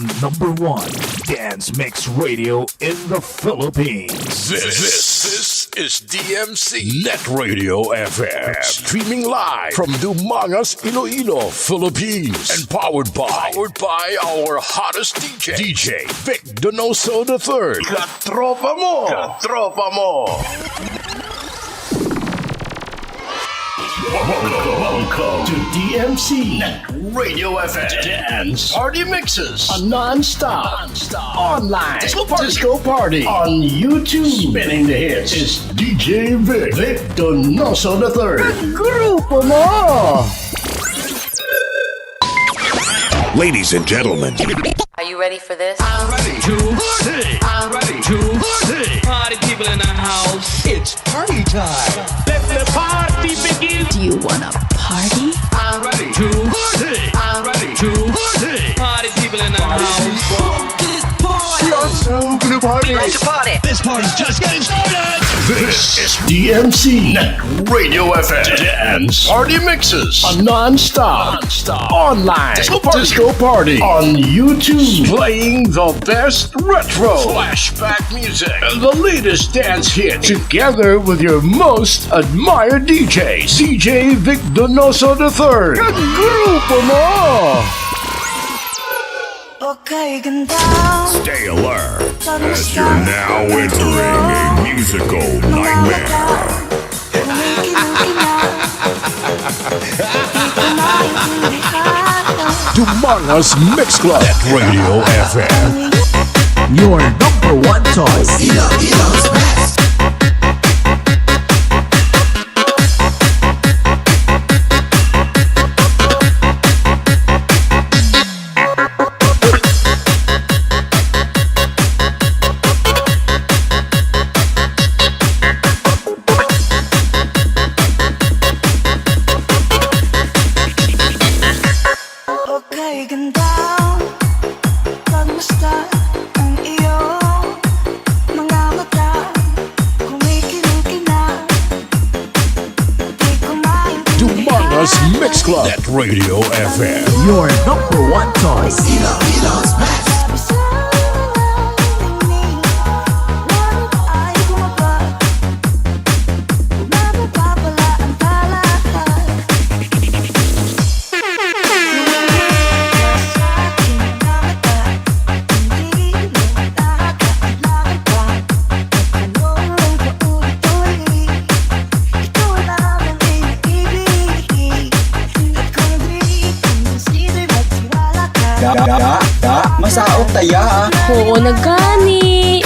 the #1 dance mix radio in the Philippines. This is DMC NetRadioFM. Streaming live from Dumangas, Iloilo, Philippines. And powered by our hottest DJ DjVicDonosoIII. Katropa mo! Welcome to DMC NetRadioFM Dance Party Mixes. A non-stop online disco party on YouTube. Spinning the hits is DJ DjVicDonosoIII. Grupo mo! Ladies and gentlemen, Are you ready for this? I'm ready to party. I'm ready to party. Party people in the house. It's party time. Let the party begin. Do you wanna party? I'm ready to party. I'm ready to party. Party people in the house. This party. We are so gonna party. Let's party! This party's just getting started. This is DMC NetRadioFM Dance Party Mixes. A non-stop online disco party on YouTube. Playing the best retro flashback music and the latest dance hits together with your most admired DJs. DjVicDonosoIII. Grupo mo! stay alert as you're now entering a musical nightmare. Dumangas Mix Club NetRadioFM. Your #1 choice. Dumangas Mix Club NetRadioFM. Your #1 choice. Masaot taya. Oo, nagani.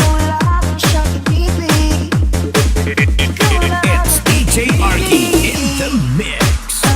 It's DJ Arky in the mix.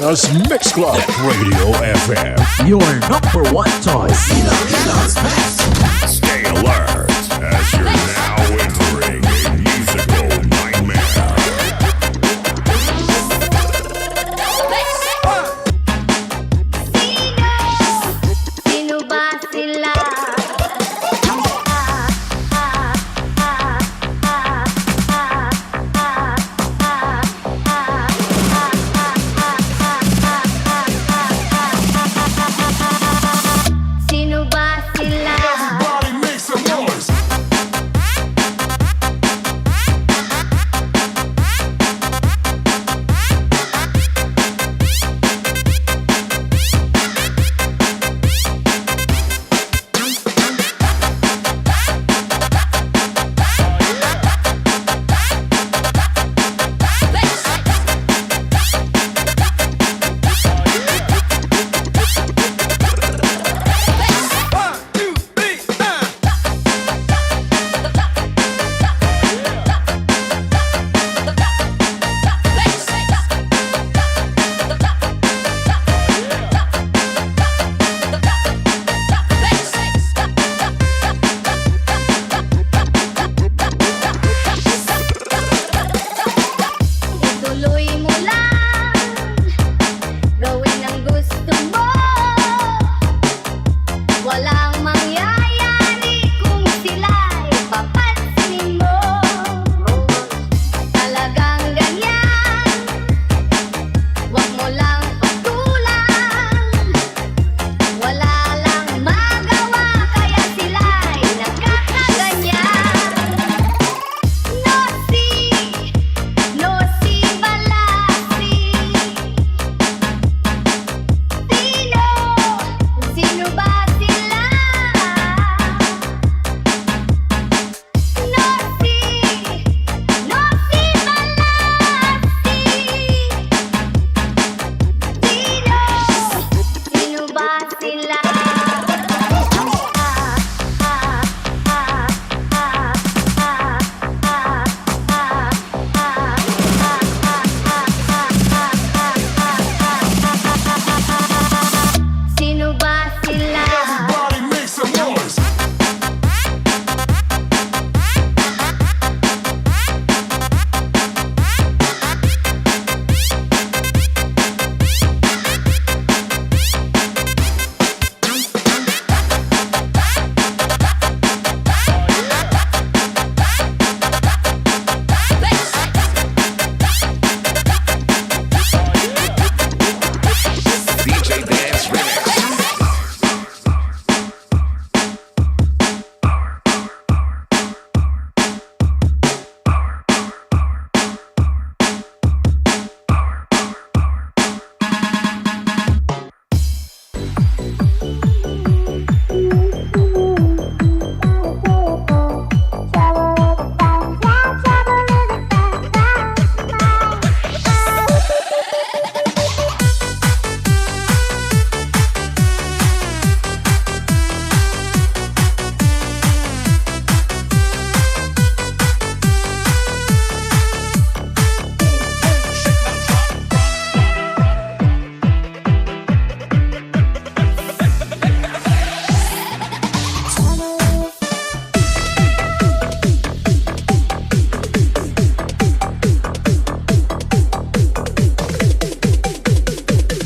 Dumangas Mix Club. Radio FM. Your number one choice. Stay alert as you're now entering a musical nightmare. Sino ba sila? Sino ba sila? Everybody make some noise. Ituloy mo lang, gawin ang gusto mo. Walang mangyayari kung sila'y papansinin mo. Talagang ganyan, wag mo lang patulan. Wala lang magawa kaya sila'y nagkakaganyan. No si balasi. Sino ba sila? No si balasi. Sino ba sila? Sino ba sila? Everybody make some noise. DJ Dance Remix.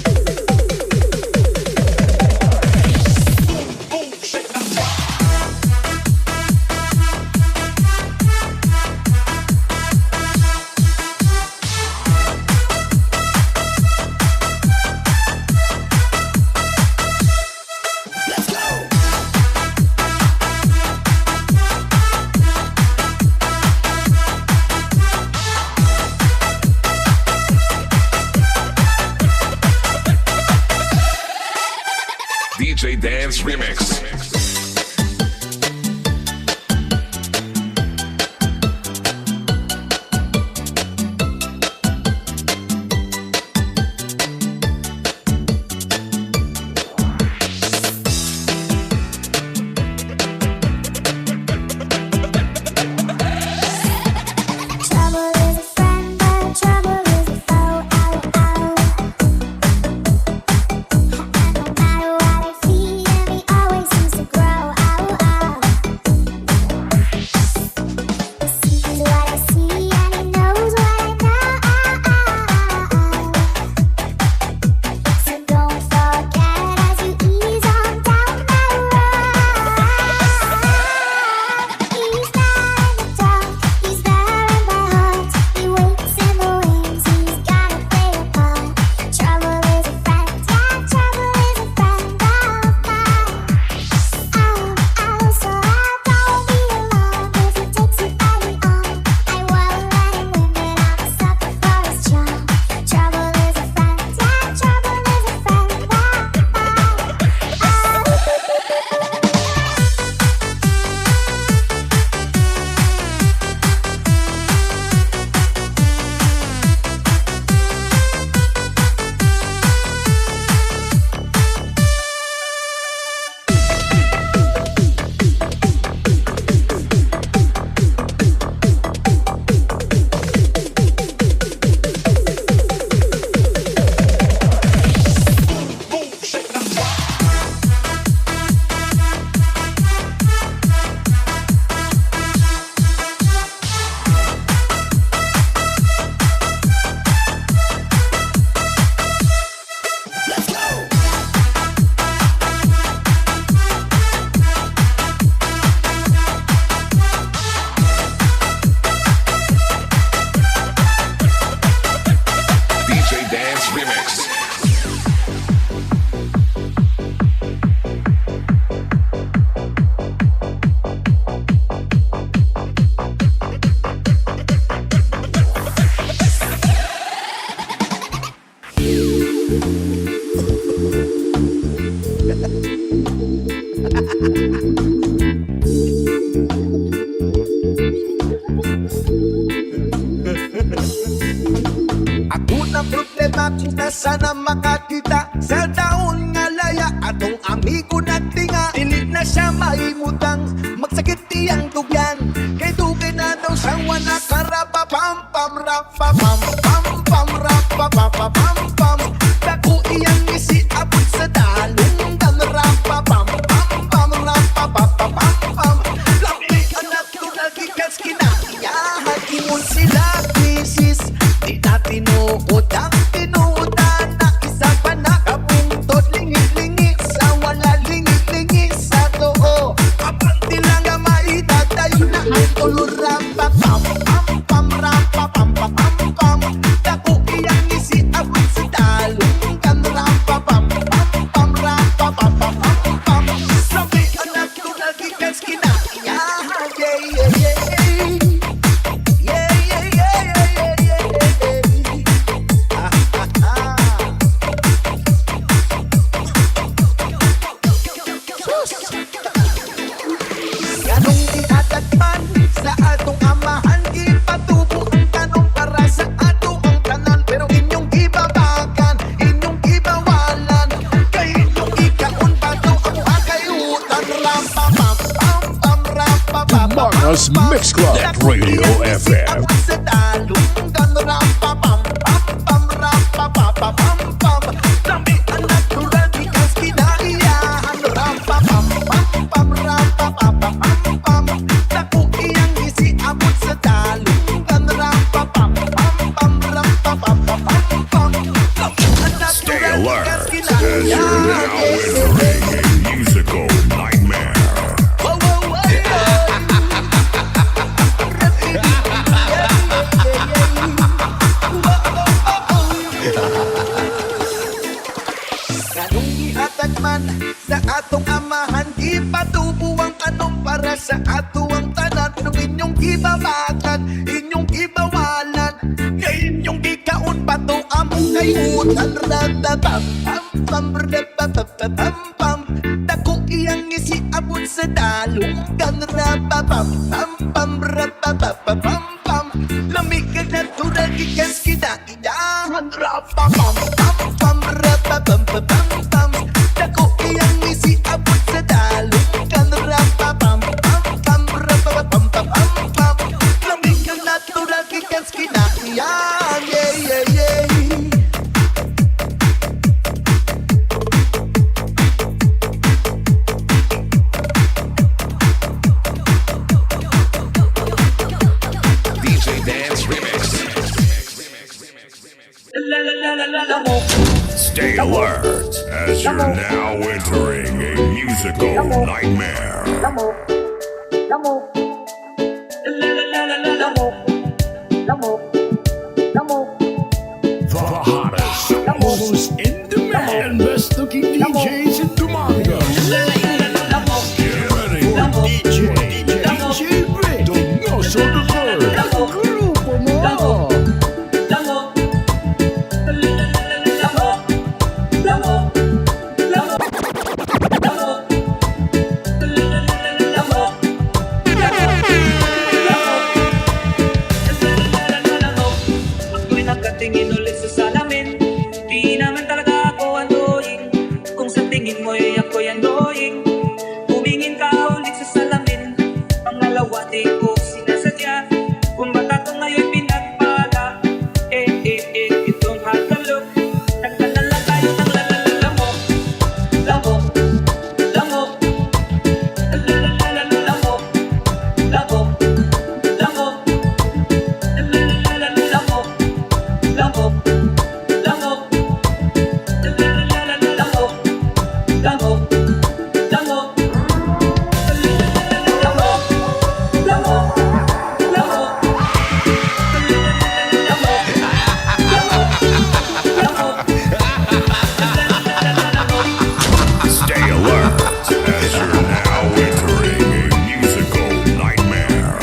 DJ Dance Remix. Trouble is a friend, but trouble is a foe. Ow, ow. na sana makakita sa daon nga laya atong amigo nagtinga. Dili na siya maimutang magsakit tiyang tugyan. Kay tugay na daw siyang wana karapa pam pam rapa pam pam pam rapa papa pam pam. Dako iyang isi abot sa dalong dan rapa pam pam pam rapa papa pam pam. Labi anak ko nagikas kinaiyahan imon sila krisis. Di na tinuod ang tinuudan na isa pa nakabungtod. Lingit-lingit sa wala, lingit-lingit sa too. Kapanti lang nga maitatayo na ang tulurang pam pam pam rapa pam pam pam. Dako iyang isi abot sa dalong kan rapa pam pam rapa pam pam pam. Sabi anak ko nagikas kinaiyahan. Yeah, yeah, yeah. Ganong itatagpan sa atong amahan, ipatubo ang tanong para sa ato ang tanan. Pero inyong ibabagan, inyong ibawalan, kay inyong ikaon pa to ang akayutan. Rampa pam pam pam rapa pam pam. Dumangas Mix Club NetRadioFM. Sa dalong kan rampa pam pam pam rapa papa pam pam. Dami ang natural ikas kinaiyahan. Rampa pam pam pam rapa papa pam pam. Dako iyang isi abot sa dalong kan rampa pam pam pam rapa papa pam pam. Stay alert as you're now entering a musical nightmare. Ganong ihatagman sa atong amahan, ipatubo ang kanong para sa ato ang tanan. Pero inyong ibabagan, inyong ibawalan, kay inyong ikaon pa to among kayutan. Radabam pam pam radabam pam. Dako iyang isi abot sa dalong kan rababam pam pam radabam pam. Lamig ka natural ikas kinaiyahan. Rababam pam pam radabam pam pam. Dako iyang isi abot sa dalong kan rababam pam pam radabam pam pam. Lamig ka natural ikas kinaiyahan. Yeah, yeah, yeah. DJ Dance Remix. Stay alert as you're now entering a musical nightmare. The hottest, most in demand, best looking DJs in Dumangas. Get ready for DjVicDonosoIII. Grupo mo. Ako'y nakatingin ulit sa salamin. Di naman talaga ako annoying. Kung sa tingin mo'y ako'y annoying, tumingin ka ulit sa salamin. Pangalawa di ko sinasadya. Kung bata ko ngayon'y pinagpala. You don't have to look. Nagdalala tayo ng lalalamo. Lamo, lamo. Lalalala lamo. Lamo, lamo. Lalalala lamo. Lamo, lamo. Lalalala lamo. Lamo, lamo. Stay alert as you're now entering a musical nightmare.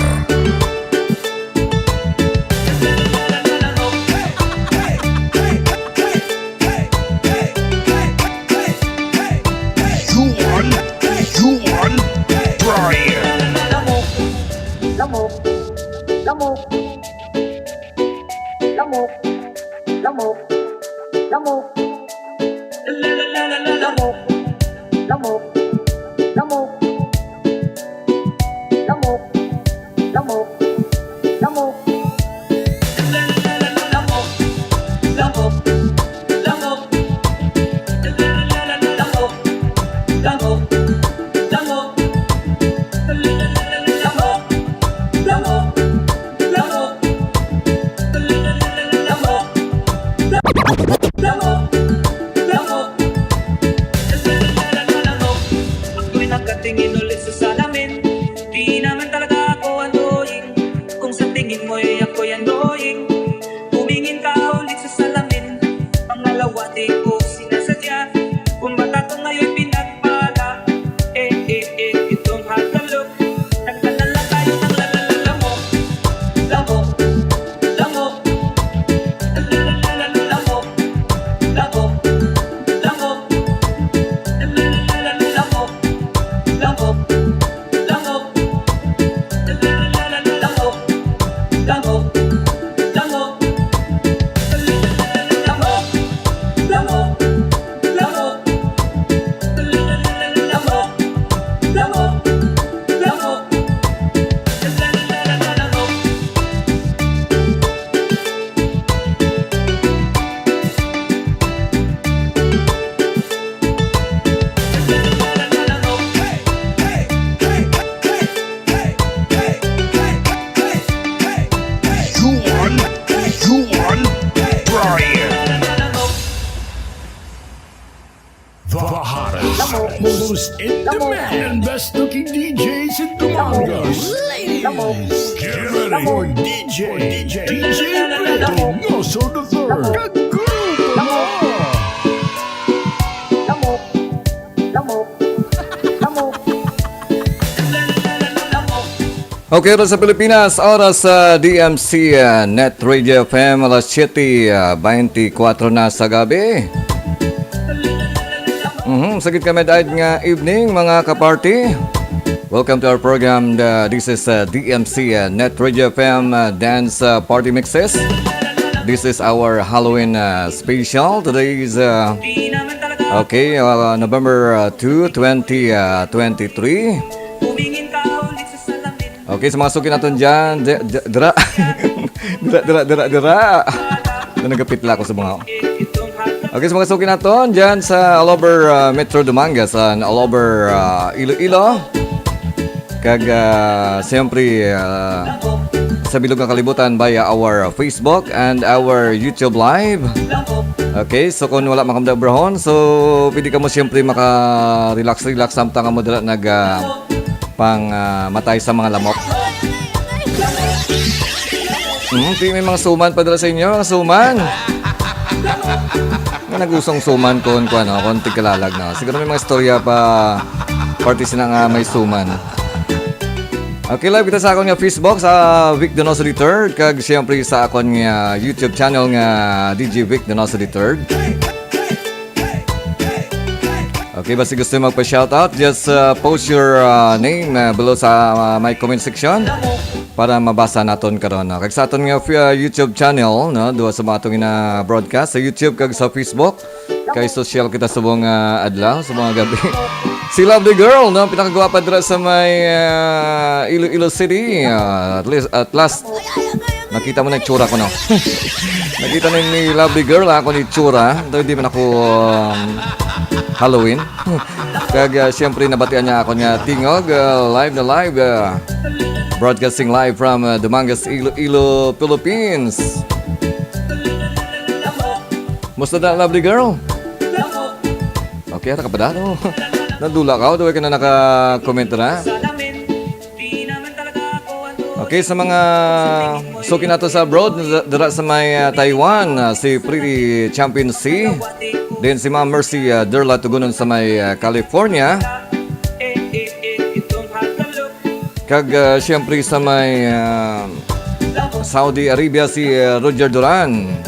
You won, Brian. Lamok. Lamok. Lamok. Lamok. Lamok. Lamok. Lamok. Lamok. Lamok. Lamok. Lamok. Lamok. Lamok. Tingin ulit sa salamin, di naman talaga ako annoying. Kung sa tingin mo'y ako'y annoying, tumingin ka ulit sa salamin. Pangalawa di ko sinasadya, kung bata ko ngayon'y pinagpala. Itong hatalok, nagdadala tayo ng lamok. Lamok, lamok, lamok, lamok, lamok, lamok. Lamok, lamok, lamok, lamok, lamok, lamok, lamok, lamok, lamok, lamok, The hottest, most in demand, and best looking DJs in Dumangas. Ladies, get ready for DjVicDonosoIII. Okay, oras sa Pilipinas, oras sa DMC, NetRadioFM, alas 7:24 na sa gabi. Sagit kami dahil nga evening, mga kaparty. Welcome to our program. This is DMC, NetRadioFM Dance Party Mixes. This is our Halloween special. Today is November 2, 2023. Okay, sa mga suki natin dyan, dira. Nagapit lang ako sa mga. Okay, sa mga suki natin dyan sa all over Metro Dumangas and all over Iloilo. Kag siyempre sa bilog ng kalibutan via our Facebook and our YouTube Live. Okay, so kung wala makamda brahon, so pwede ka mo siyempre maka-relax samtang mo dala pang matay sa mga lamok. May mga suman pa dala sa inyo, mga suman. Nagusong suman kon konti kalalag na. Siguro may mga istorya pa parties na may suman. Okay, live kita sa akong nga Facebook sa DjVicDonosoIII kag siyempre sa akong nga YouTube channel nga DjVicDonosoIII. Okay, basta gusto nyo magpa-shoutout, just post your name below sa my comment section para mabasa naton karon. Kag sa aton nga YouTube channel, no, duha sa mga atong ina-broadcast sa YouTube kag sa Facebook. Kay social kita sa buong adlaw, sa mga gabi. Si Lovely Girl, no, pinakagwapa dira sa may Iloilo City. At last, nakita mo na yung tsura ko, no? Nakita ni Lovely Girl, ako ni tsura. Hindi man ako Halloween. Kag siyempre nabatian niya ako niya tingog, live na live. Broadcasting live from Dumangas, Iloilo, Philippines. Musta na, Lovely Girl? Okay, ka pa dato. Nadula ka, duwag ka na naka-comment na. Okay, sa mga suki nato sa abroad, dara sa may Taiwan, si Pretty Champion C. Then si Ma'am Mercy Derla tugunon sa may California. Kag siyempre sa may Saudi Arabia si Roger Duran.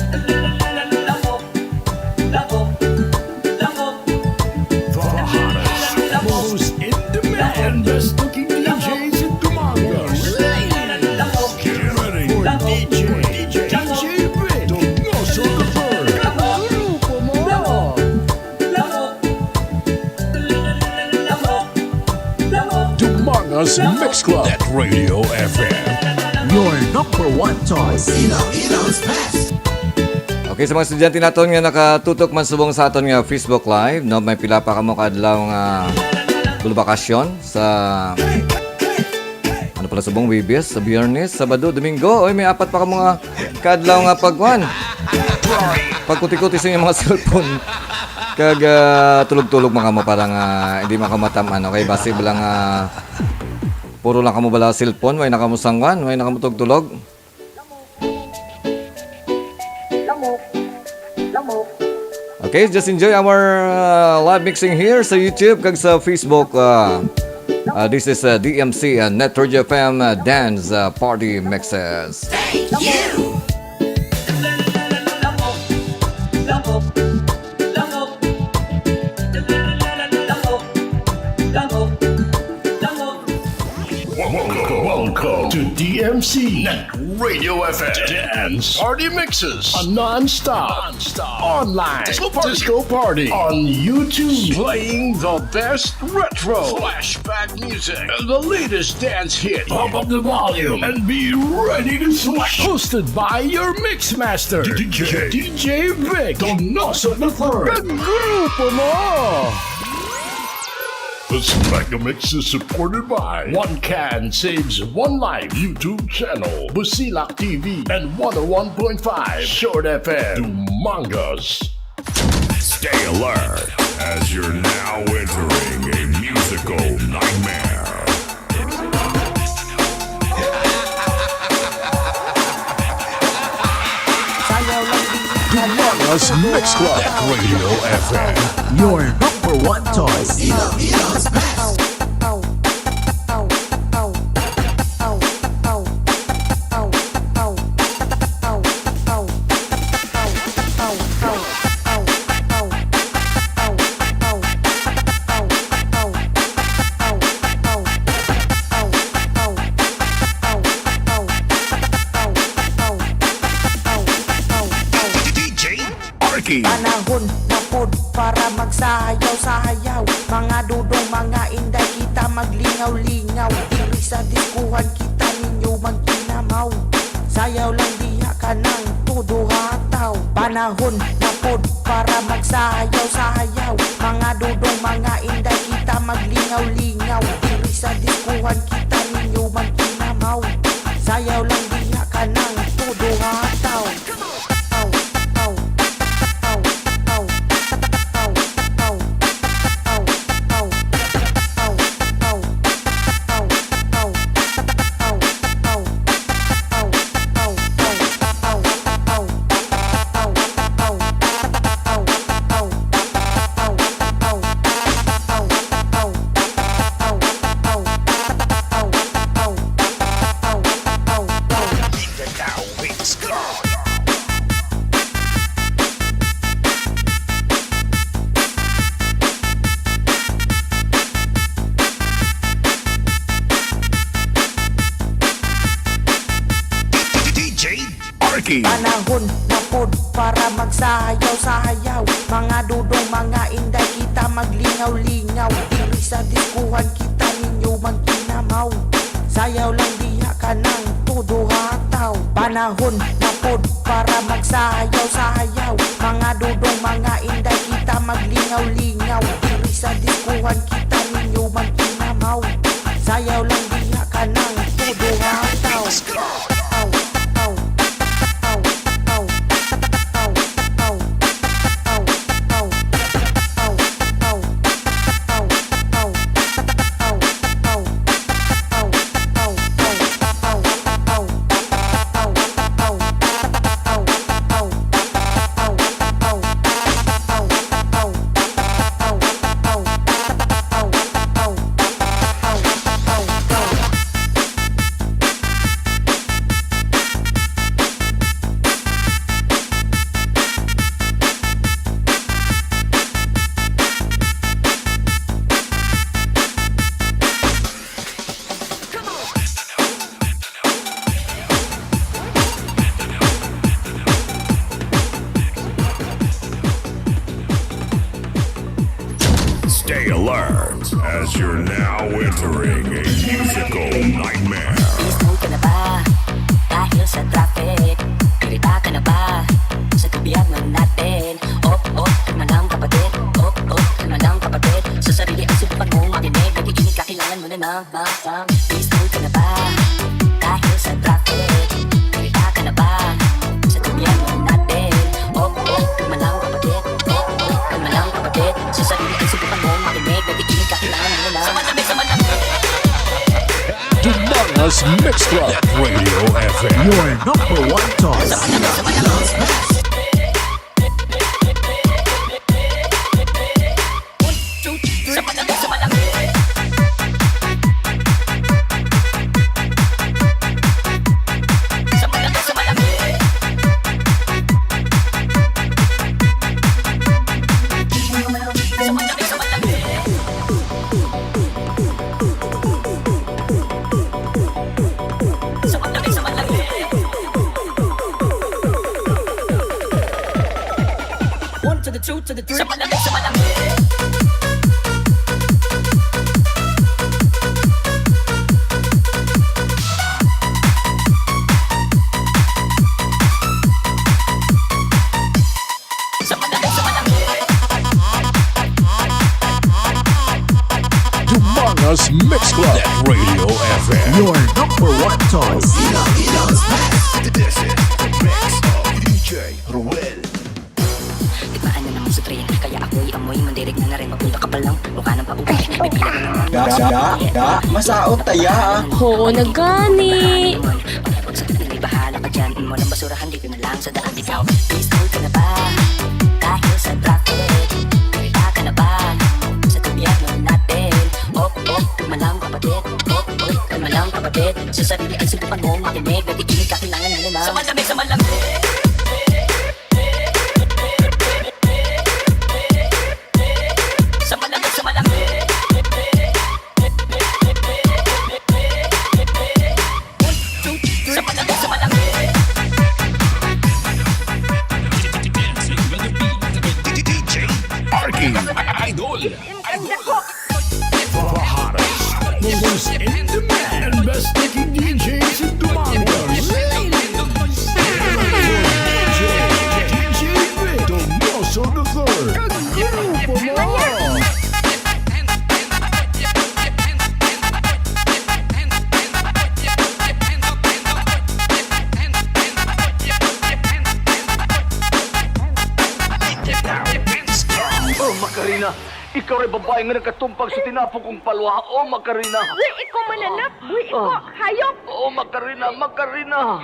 Dumangas Mix Club. NetRadioFM. Your number one choice. Okay, sa mga estudyante naton nga nakatutok man subong sa aton nga Facebook Live, no, may pila pa kamo kadlaw nga bakasyon sa ano pala subong Webes, sa Biyernes, Sabado, Domingo. Oy, may apat pa kamo nga kadlaw nga pagwan. Pagkuti-kuti sa inyong mga cellphone. Kag tulog-tulog mga mo parang hindi makamatam ano kay base lang puro lang kamo bala cellphone, way nakamusangwan, way nakamutog-tulog. Okay, just enjoy our live mixing here sa YouTube kag sa Facebook. This is DMC and NetRadioFM Dance Party Mixes. Welcome to DMC Net Radio FM Dance Party Mixes, a non-stop online disco party on YouTube, playing the best retro flashback music and the latest dance hit. Pump up the volume and be ready to sweat. Hosted by your mix master DjVicDonosoIII. The grupo mo! This mega mix is supported by One Can Saves One Life YouTube channel, Busilak TV, and 101.5 Short FM, Dumangas. Stay alert as you're now entering a musical nightmare. Dumangas Mix Club. NetRadioFM. Your number one choice. Panahon na pod para magsayaw-sayaw. Mga dudong, mga inday, kita maglingaw-lingaw. Dili sa diskuhan kita ninyo magkinamaw. Sayaw lang diha ka ng todo hataw. Panahon na pod para magsayaw-sayaw. Mga dudong, mga inday, kita maglingaw-lingaw. Dili sa diskuhan kita ninyo magkinamaw. Sayaw lang diha ka ng todo hataw. Panahon na pod para magsayaw-sayaw. Mga dudong, mga inday, kita maglingaw-lingaw. Dili sa diskuhan kita ninyo magkinamaw. Sayaw lang diha ka ng todo hataw. Panahon na pod para magsayaw-sayaw. Mga dudong, mga inday, kita maglingaw-lingaw. Dili sa diskuhan kita ninyo magkinamaw. Sayaw lang diha ka ng todo hataw. as you're now entering a musical nightmare. Ismong ka na ba? Dahil sa traffic. Irita ka na ba? Sa kabiyagan natin. Kalma lang kapatid. Kalma lang kapatid. Sa sarili ang subukan mong makinig. Nag-iinit ka, kailangan mo na ng bang. Ismong ka na ba? Dahil sa traffic. Irita ka na ba? Sa kabiyagan natin. Kalma lang kapatid. Kalma lang kapatid. Sa sarili ang subukan mong makinig. Nag-iinit ka, kailangan mo na ng sa malamig. Dumangas Mix Club NetRadioFM, Your number one choice. Two to the three. Dumangas Mix Club NetRadioFM, Your number one choice. This is the mix of DJ Ruel. Ipaan na naman sa train. Kaya ako'y amoy mandirig na rin. Papunta ka pa lang. Mukha ng pauwi. May pila na naman. Masaot taya. Oo na gani. Pagkakot sa tingin, bahala ka dyan. Mo ng basurahan dito na lang sa daan. Ikaw, please hold ka na ba? Dahil sa traffic. Irita ka na ba? Sa kabiyagan natin. Kalma lang kapatid. Kalma lang kapatid. Sa sarili ang subukan mo makinig. Nag-iinit ka, kailangan mo na. Sa malamig, sa malamig. The hottest, the most in demand, and best looking DJs in Dumangas. DjVicDonosoIII. Grupo mo! Macarena, ikaw rin babae nga nagkatumpag sa tinapo kong palwa. Macarena. Uy, ikaw mananap. Uy, ikaw, hayop. Macarena, Macarena.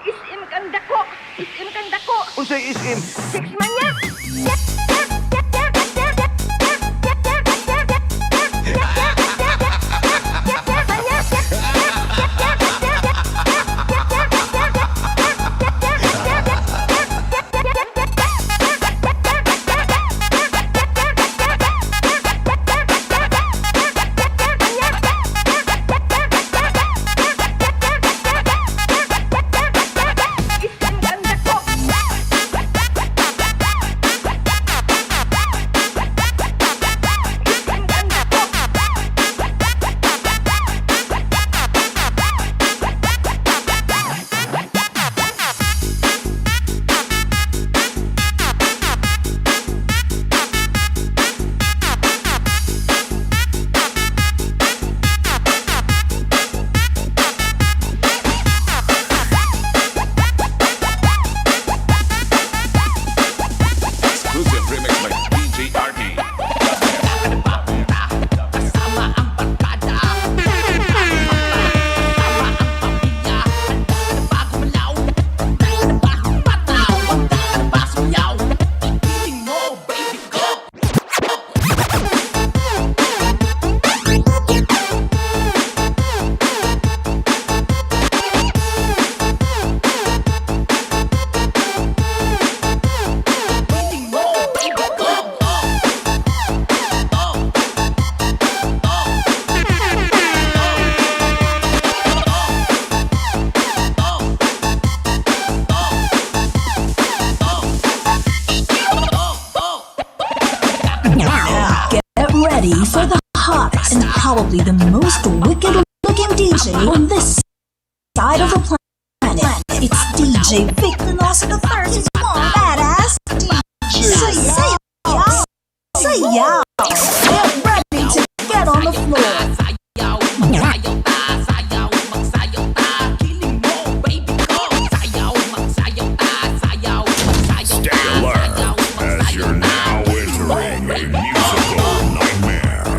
Isim kang dako. Isim kang dako. Unsay isim? Six man niya. ready for the hottest probably the most wicked-looking DJ on this side of the planet. It's DjVicDonosoIII. He's one badass DJ. Say yeah. Get ready to get on the floor. Stay alert, as you're now entering a musical nightmare.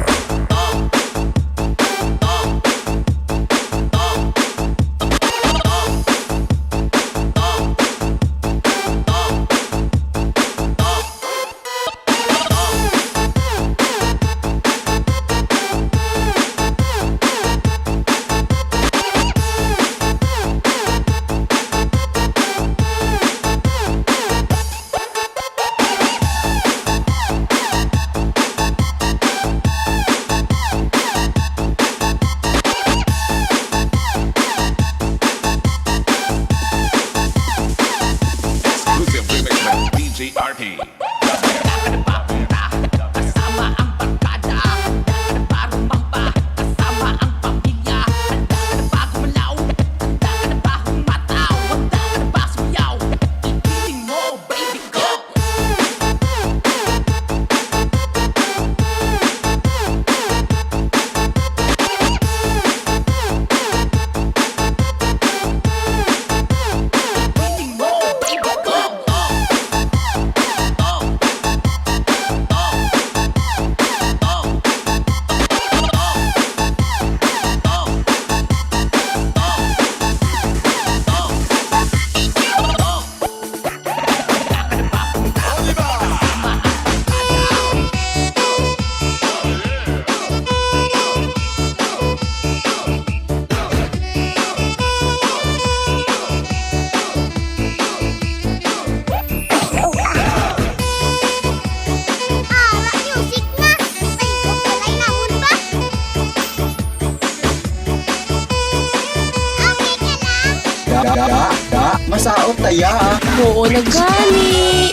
Masaot taya ah. Oo na gani.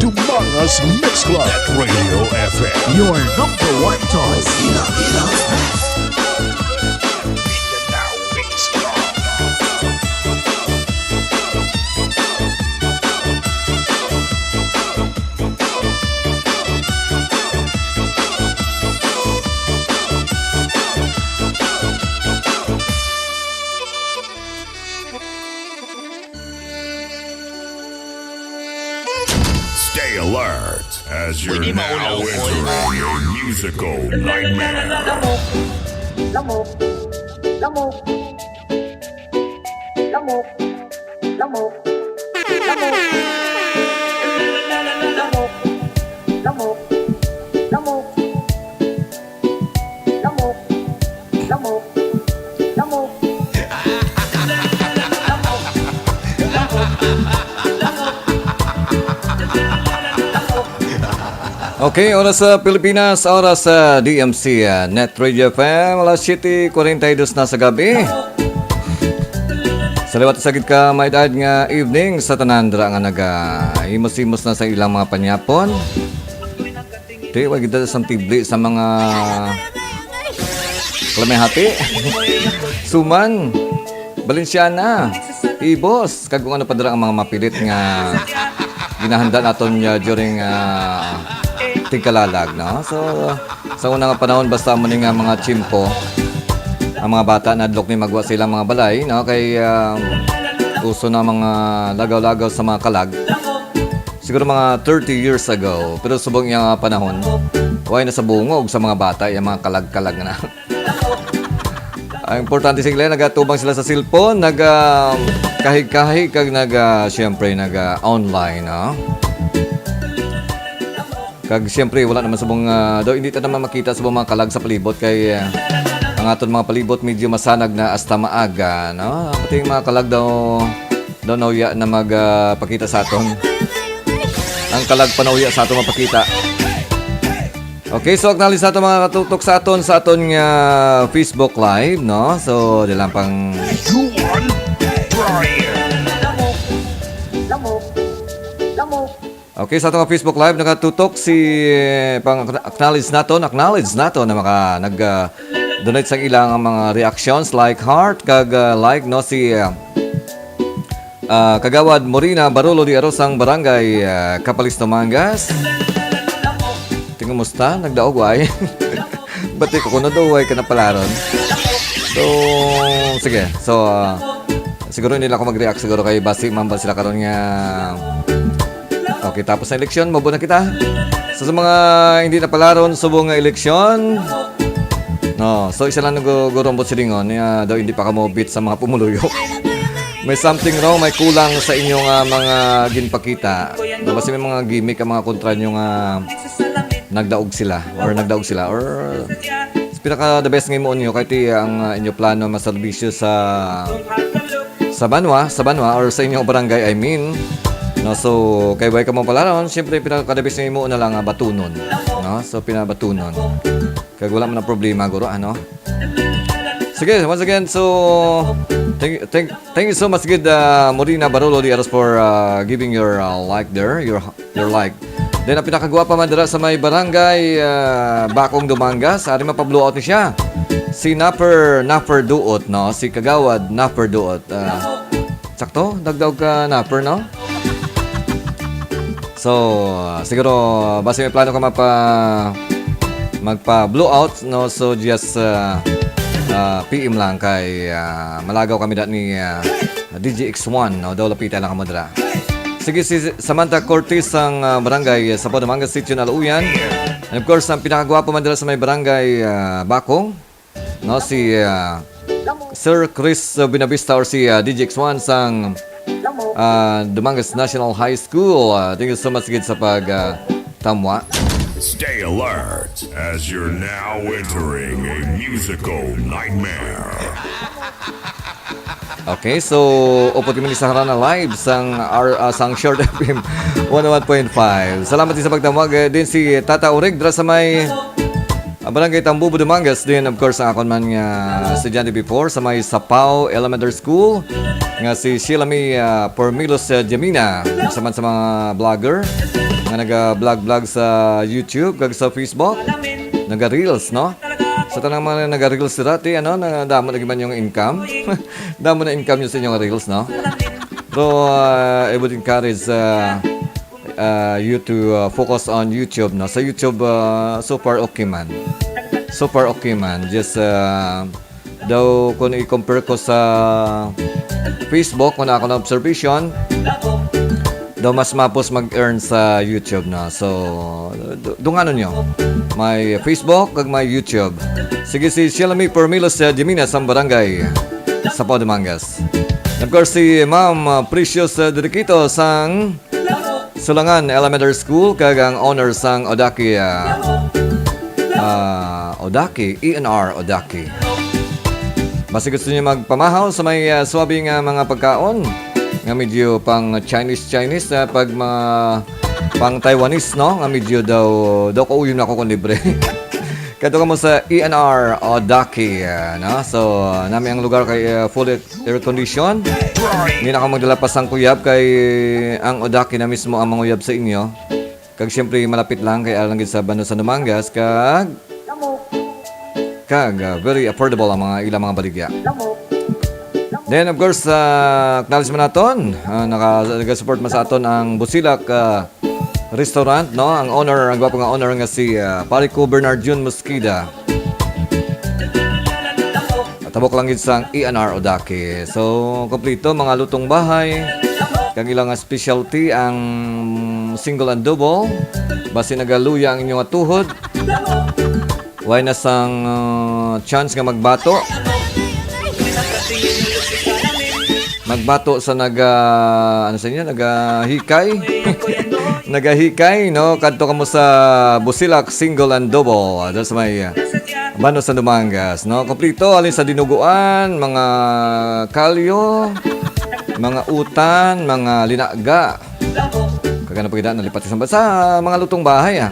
Dumangas Mix Club. NetRadioFM. Your number one choice. Stay alert, as you're now entering a musical nightmare. Lamok, lamok, lamok, Lamok. Lamok. Lamok. Lamok. Lamok. Lamok. Lamok. Lamok. Okay, oras sa Pilipinas, oras sa DMC, NetRadioFM, alas 7:42 na sa gabi. Sa liwat sagid ka, may daad nga evening sa tanandra nga naga-imos-imos na sa ilang mga panyapon. Di, wag ito sa tibli sa mga Kalamehati, Suman, Balenciana, Ibos, kag kung ano pa dira ang mga mapilit nga ginahanda naton during tigkalalag, no? So, sa unang panahon, basta mo nga mga chimpo, ang mga bata na adlok ni magwa sila mga balay, no? Kay uso na mga lagaw-lagaw sa mga kalag. Siguro mga 30 years ago, pero subong yung panahon, huwag na sa bungog sa mga bata, yung mga kalag-kalag na. Ang importante sila, nagatubang sila sa cellphone, kahig-kahig, kag siyempre, online, no? Kag siyempre wala naman sabong daw hindi ta naman makita sa mga kalag sa palibot kay ang aton mga palibot medyo masanag na hasta maaga, no? Pati yung mga kalag daw nauya na magpakita sa aton. Ang kalag panauya sa aton mapakita. Okay, so acknowledge sa aton mga katutok sa aton nga Facebook Live, no? So dilang pang Okay, sa atong Facebook Live nakatutok si pang acknowledge naton na nag-donate sa ilang mga reactions like heart kag like no si Kagawad Morina Barolo di Arosang Barangay Kapalis Dumangas. Tingnan musta nagdaog way. Bati ko kuno daw way kana palaron. So sige. So siguro nila ako mag-react siguro kay basi mambal sila karon nga. Okay, tapos na eleksyon, mabuo na kita. So, sa mga hindi napalaron, subong nga eleksyon. No, so isa lang nagugurombot si Ringon. Daw hindi pa ka mobit sa mga pumuluyo. May something wrong, may kulang sa inyong mga ginpakita. No, kasi may mga gimmick ang mga kontra nyo nga nagdaog sila. Or pinaka the best ngayon mo nyo kahit ang inyo plano maserbisyo sa banwa or sa inyong barangay, I mean. No, so kay way ka mo pala ron, siyempre pinakadabis niyo mo na lang batunon, no? So pinabatunon. Kaya wala man na problema guro ano. Sige, once again, so thank you so much good Morina Barolo di Aros for giving your like there, your like. Then ang pinakagwapa man dira sa may barangay Bakong Dumangas, ari mapablow out ni siya. Si Napper Duot, no? Si Kagawad Napper Duot. Sakto, dagdag ka Napper, no? So, siguro basta may plano ka magpa-blow out, no? So, just PM lang kay malagaw kami ni DjX1, no? Daw lapitan lang kamo dira. Sige, si Samantha Cortez ang barangay sa Dumangas City na Aluyan. And of course, ang pinakagwapo man dira sa may barangay Bakong, no? Si Sir Chris Binavista or si DjX1 sang Dumangas National High School. Thank you so much again sa tamwa. Stay alert as you're now entering a musical nightmare. Okay, so upot kami sa harana live sang Short FM 101.5. Salamat din sa pagtamwag din si Tata Urig dra sa may Barangay Tambubo Dumangas din, of course ang akon man nga estudyante before sa may Sapao Elementary School nga si Sheila May Pormilos Jamina sa mga vlogger nga naga-vlog sa YouTube kag sa Facebook, naga-reels, no? Sa tanang mga naga-reels dati, ano, damo na man yung income. Damo na income nyo sa inyong reels, no? So, I would encourage you to focus on YouTube, no? Sa YouTube, so far okay man. Just, daw kung i-compare ko sa Facebook, kung ako na observation, daw mas mapos mag-earn sa YouTube na. So, ano nyo? May Facebook kag may YouTube. Sige, si Sheila May Pormilos Jamina sa barangay sa Dumangas. Of course, si Ma'am Precious Dediquito sang Sulangan Elementary School kagang owner sang Odaki Odaki, ENR Odaki. Basta gusto niyo magpamahaw sa may swabing mga pagkaon nga medyo pang Chinese pag mga pang Taiwanese, no? Nga medyo daw ko uyun ako kung libre. Kato ka mo sa ENR Odaki, no? So, nami ang lugar kay full air condition. Hindi na ako magdala pa sang kuyab kay ang Odaki na mismo ang manguyab sa inyo. Kag siyempre malapit lang kay alangit sa bando sa Dumangas kag very affordable ang mga ilang mga baligya. Then of course, acknowledge mo naton, naka-support mo sa aton ang Busilak Restaurant, no? Ang owner, ang gwapo nga owner nga si Parico Bernard Jun Mosquida. Tabok lang sa ENR Odaki. So, kompleto mga lutong bahay. Kang ilang specialty ang single and double. Basi nagaluya ang inyong tuhod. Why na sang chance nga magbato. Magbato sa nagahikay. Nagahikay, no? Kadto ka mo sa Busilak single and double. That's may bano sa Dumangas, no? Kompleto alin sa dinuguan, mga kalyo, mga utan, mga linaga. Kagana pagidaan nalipat sa mga lutong bahay,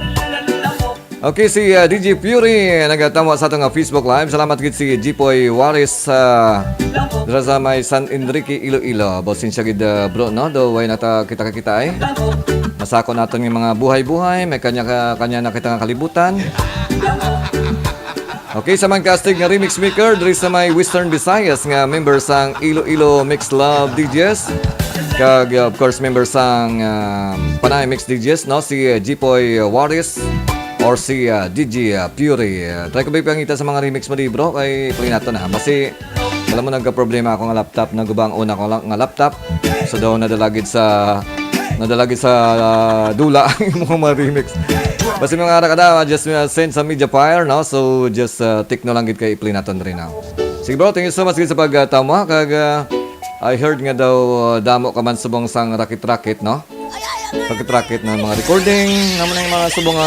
Okay, si DJ Fury nagatamo sa atong Facebook Live. Salamat gid si Jipoy Waris dira sa may San Enrique, Iloilo. Bosin siya gid bro, no? Do way nata kita ay. Masako naton yung mga buhay-buhay, may kanya na kita nga kalibutan. Okay, sa man casting nga remix maker diri sa may Western Visayas nga member sang Iloilo Mix Love DJs. Kag of course member sang Panay Mix DJs, no? Si Jipoy Waris or si DJ Fury. Try ko ba ipangita sa mga remix mo di bro kay play nato na. Basi alam mo nagka-problema ako nga laptop, nagubang una ko lang nga laptop. So daw nadalagid sa dula ang mga remix. Basi mga kada just send sa media fire, no? So just tikno lang gid kay i-play naton rin now. Sige bro, thank you so much gid sa pagtama kag I heard nga daw damo ka man subong sang rakit-rakit, no? Rakit-rakit na mga recording, naman ang mga subong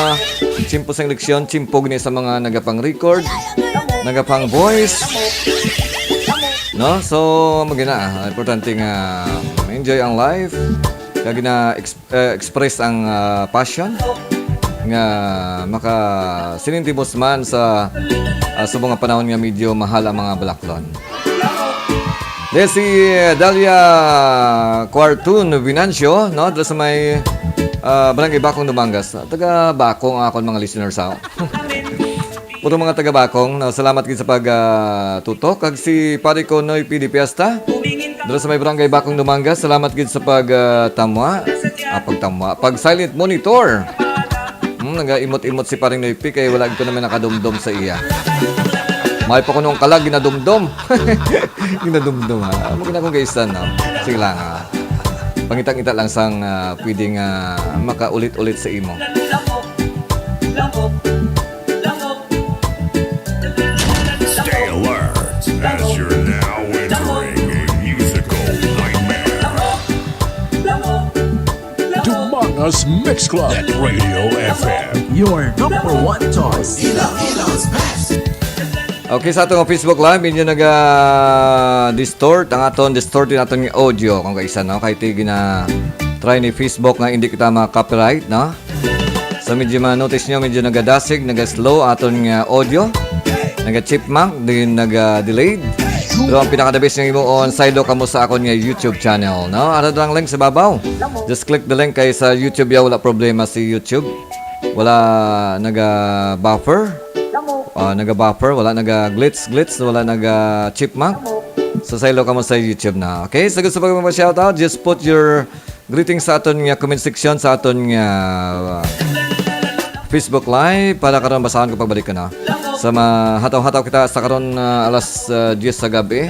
chimpo sang leksyon, chimpog ni sa mga nagapang-record, nagapang voice. No? So magina importante nga enjoy ang life. Kaya gina-express ang passion nga maka sinintibos man sa subong nga panahon nga medyo mahal ang mga balaklon. Then si Dalia Quartun Vinancio, no? Dito sa may Barangay Bakong, Dumangas. Taga Bakong akon mga listeners ako. Puro mga taga Bakong. No? Salamat din sa pagtutok. Kag si Parico Noy P. Piesta. Dito sa may Barangay Bakong, Dumangas. Salamat din sa pagtamwa. Pag silent monitor. Nag-imot-imot si Paring Noy P. Kaya wala ko naman nakadumdum sa iya. May pa ko nung kalag, ginadumdum. Ginadumdum, ha? Maganda kong gaisan, no? Sige lang, ha? Pangita-ngita lang sang pwedeng makaulit-ulit sa imo. Stay alert as you're now entering a musical nightmare. Dumangas Mix Club. NetRadioFM. Your number one choice. Ilong's best. Okay, sa atong Facebook Live, medyo nag-distort ang aton, distortin aton yung audio kung kaisa, no? Kahit try ni Facebook nga hindi kita ma-copyright, no? So medyo ma-notice nyo, medyo nagadasig, naga-slow aton yung audio, naga-chipmunk, din naga-delayed. Pero ang pinaka-the-best nyo on side ka mo sa akon nga YouTube channel, no? Ano lang link sa babaw. Just click the link kay sa YouTube, wala problema si YouTube. Wala naga-buffer. Naga-buffer, wala naga-glitch, wala naga-chipmunk. So, saylo ka mo sa YouTube na. Okay? So, gusto pa mag-shoutout, just put your greetings sa aton nga comment section sa aton nga Facebook Live para karon basahan ko pagbalik ko na. Sa hataw-hataw kita sa karon alas 10 sa gabi.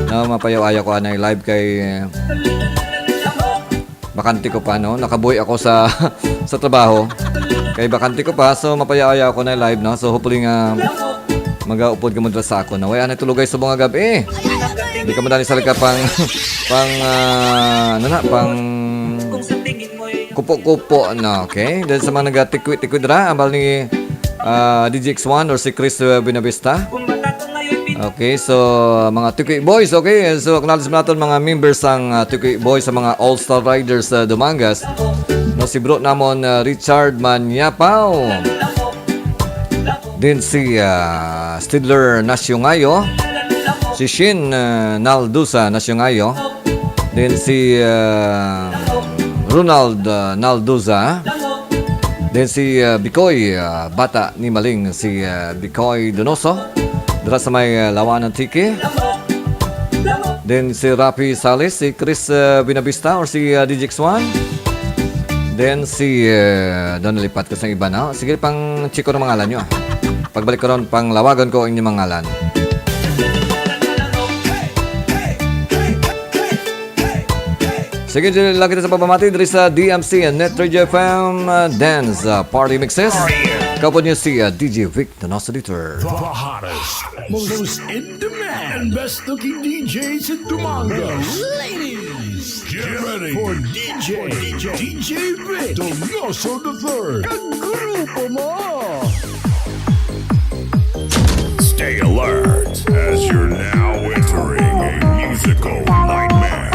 Na mapayaw-ayaw ko anay live kay bakante ko pa, no? Nakabuhi ako sa trabaho. Kay bakante ko pa, so mapayaya ako na live, no? So hopefully nga mag-upload ka mo sa ako na. Wala na tulogay sa mga gabi. Hindi ka madali salika pang kupo-kupo na, okay? Dahil sa mga nag-tikwit-tikwit dra, ambal ni DJX1 or si Chris Binavista. Okay, so mga Tikwi Boys, okay? So acknowledge natin mga members ang Tikwi Boys sa mga All-Star Riders sa Dumangas. No, si bro namon Richard Manyapaw. Din si Stidler Nasyongayo. Si Shin Naldusa Nasyongayo. Din si Ronald Nalduza. Din si Bikoy bata ni Maling, si Bikoy Donoso. Dira sa may lawan ng Tiki. Then si Rafi Salis, si Chris Binavista or si DJX1. Then si doon nalipat ko sa iba na. Sige pang chiko ng mga ngalan nyo. Pagbalik ko ron, pang lawagan ko ang inyong mga ngalan. Sige, lagi tayo sa pabamati dito sa DMC and NetRadioFM Dance Party Mixes. Kapod niyo si DjVicDonosoIII. The hottest, most in-demand, and best-looking DJs in Dumangas. Ladies, get ready for DjVicDonosoIII. Kagrupo mo! Stay alert as you're now entering a musical nightmare.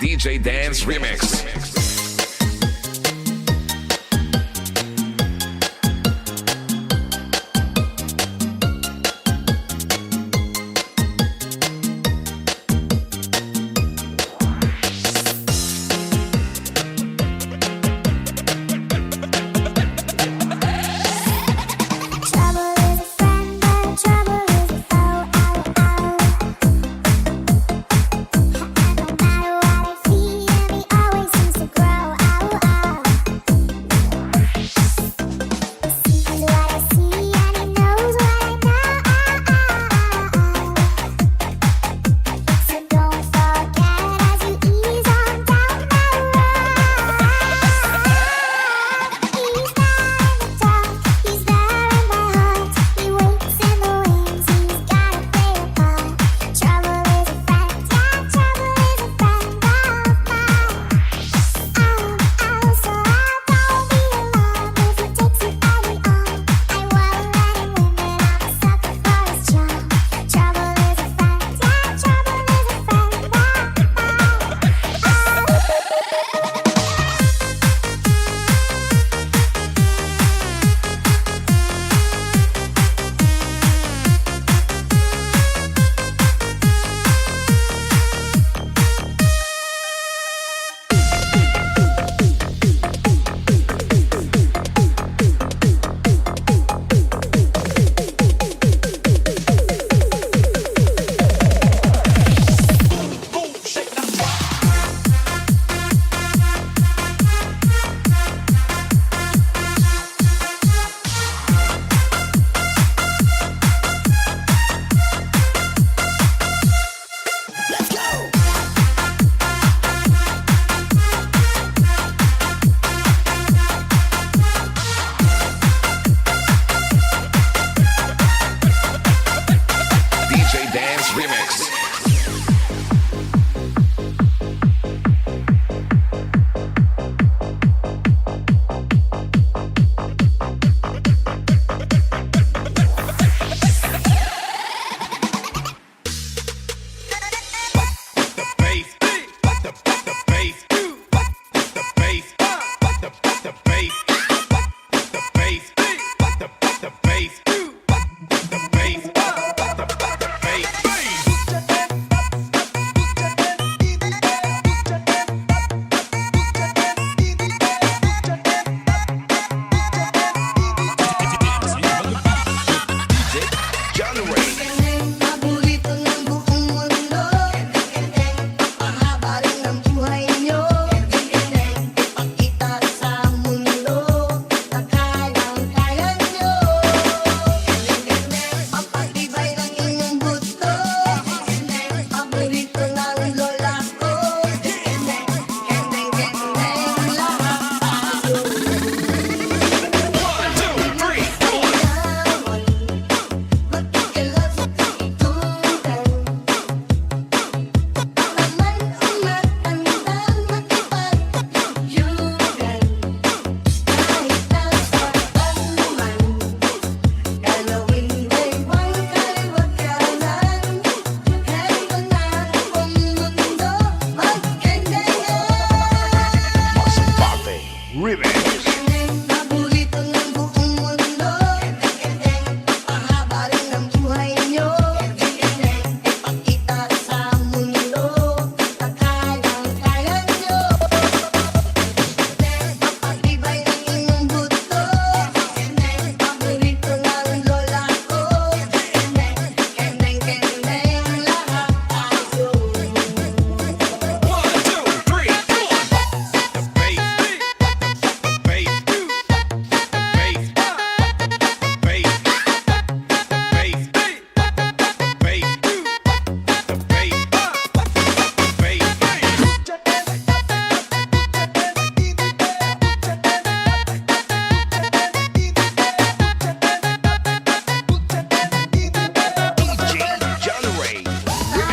DJ Dance Remix. Always Paborito ng buong mundo. Pahaba rin ang buhay nyo. Ipakita sa mundo. Kayang-kaya nyo. Papatibay ng inyong buto. Paborito ng lola ko. Kendeng-kendeng lahat tayo. 1, 2, 3,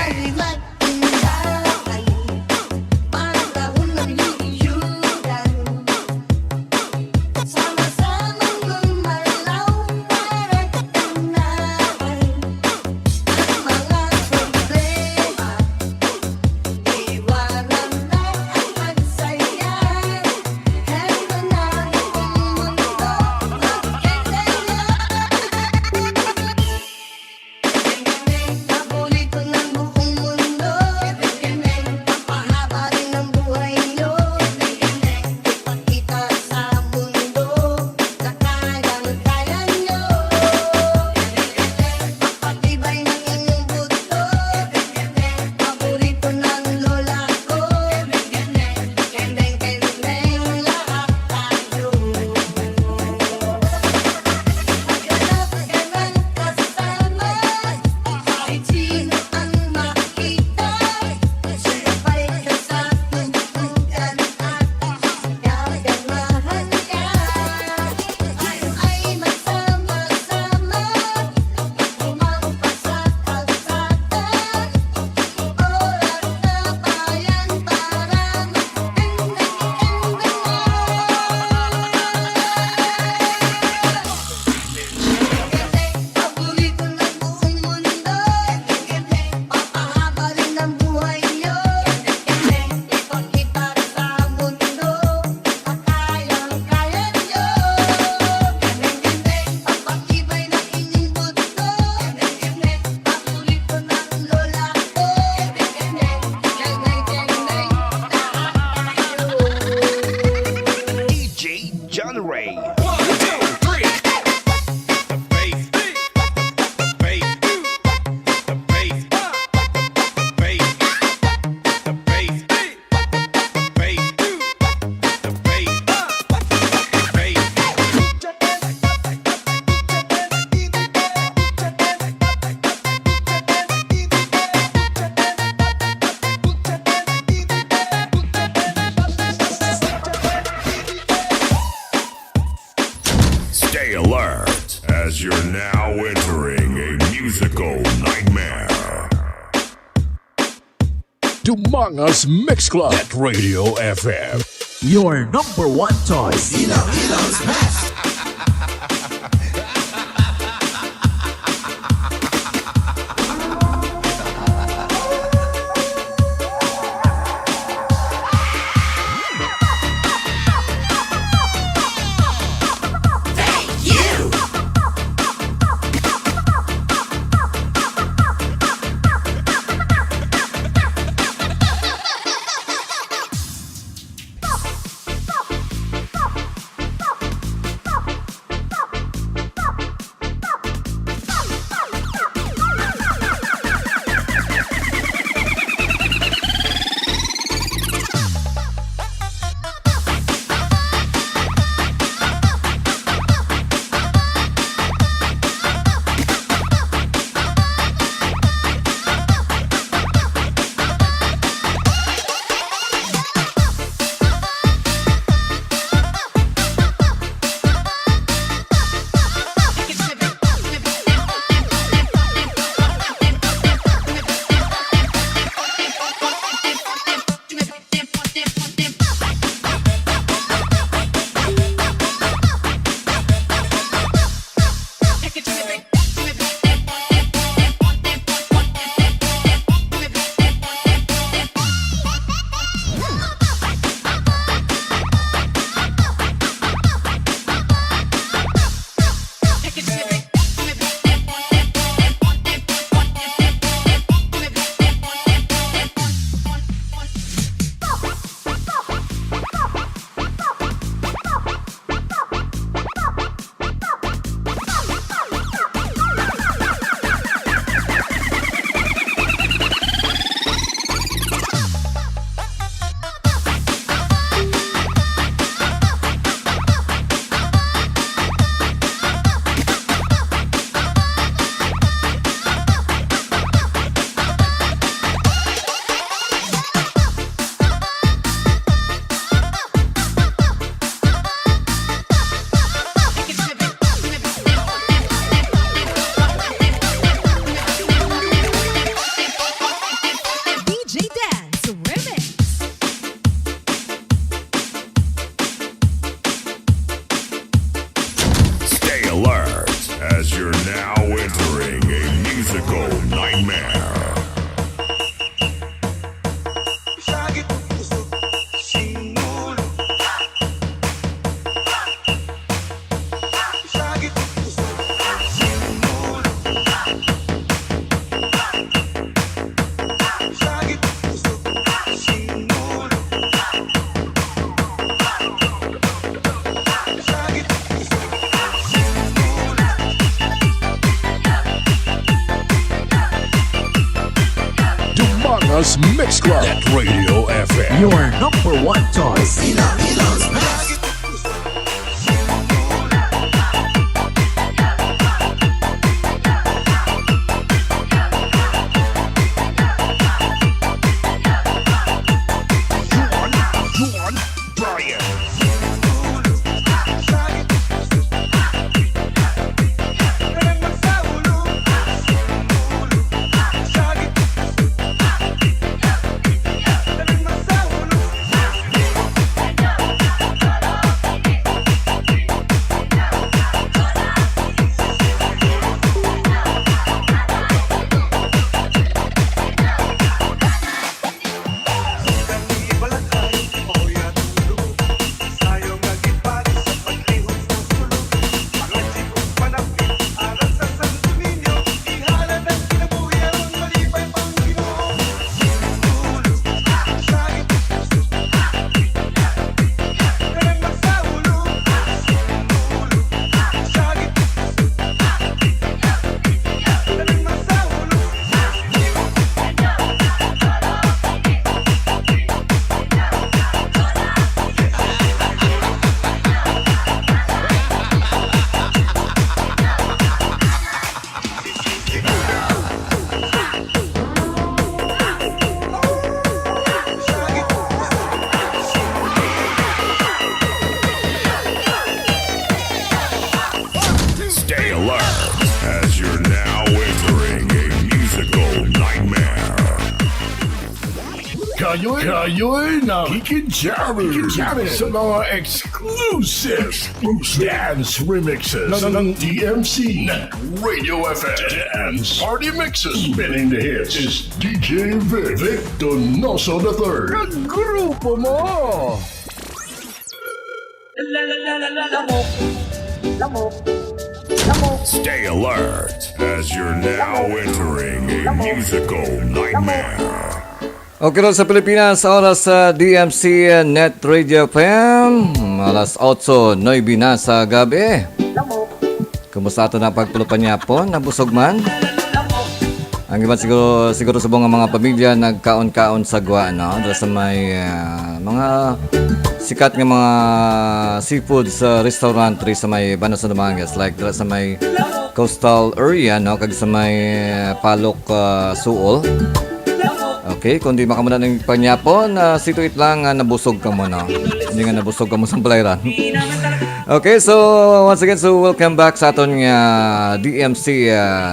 Alimat inday, parang dahon ng liyudan. Sama-samang gumalaw, parang kanay. Ang mga problema, iwanan na ang magsaya. Hendo na ang mundo, paborito ng buong mundo. Pahaba rin ang buhay nyo. Ipakita sa mundo. Kayang-kaya nyo. Papatibay ng inyong buto. Paborito ng lola ko. Kendeng-kendeng lahat tayo. Maghanap ka ng kasama. Kahit sino ang makita, sabay ka sa tugtugan at gagamahan ka. Ay magsama-sama, umampa sa kalsada. Oras na bayan para magkendeng-kendeng Paborito ng buong mundo. Papahaba rin ang buhay nyo. Ipakita sa mundo. Kayang-kaya nyo. Papatibay ng inyong buto. Paborito ng lola ko. Kendeng-kendeng DJ John Ray. 1, 2, 3. Stay alert as you're now entering a musical nightmare. Dumangas Mix Club at Radio FM. Your number one choice. Ilo's best. you're now entering a musical nightmare. Dumangas Mix Club. NetRadioFM. Your number one choice. Stay alert as you're now entering a musical nightmare. Kayo'y nakikijamin sa mga exclusive dance remixes ng DMC NetRadioFM Dance Party Mixes. Spinning the hits is DjVicDonosoIII. Kagrupo mo! Stay alert as you're now entering a musical nightmare. Okay ron sa Pilipinas, oras sa DMC Net Radio FM, alas 8:09 na sa gabi. Kumusta ito na pagpulupan niya po? Nabusog man? Ang iba siguro sa mga pamilya nagkaon-kaon sa gwa, no? Dahil sa may mga sikat ng mga seafood sa restaurant sa may Banas sa Dumangas, like dahil sa may coastal area, no? Kag sa may Palok, Suol. Okay, kung di makamuna ng panyapon, situit lang nabusog ka mo, no? Hindi nga nabusog ka mo sa balayran. Okay, so once again, so welcome back sa aton DMC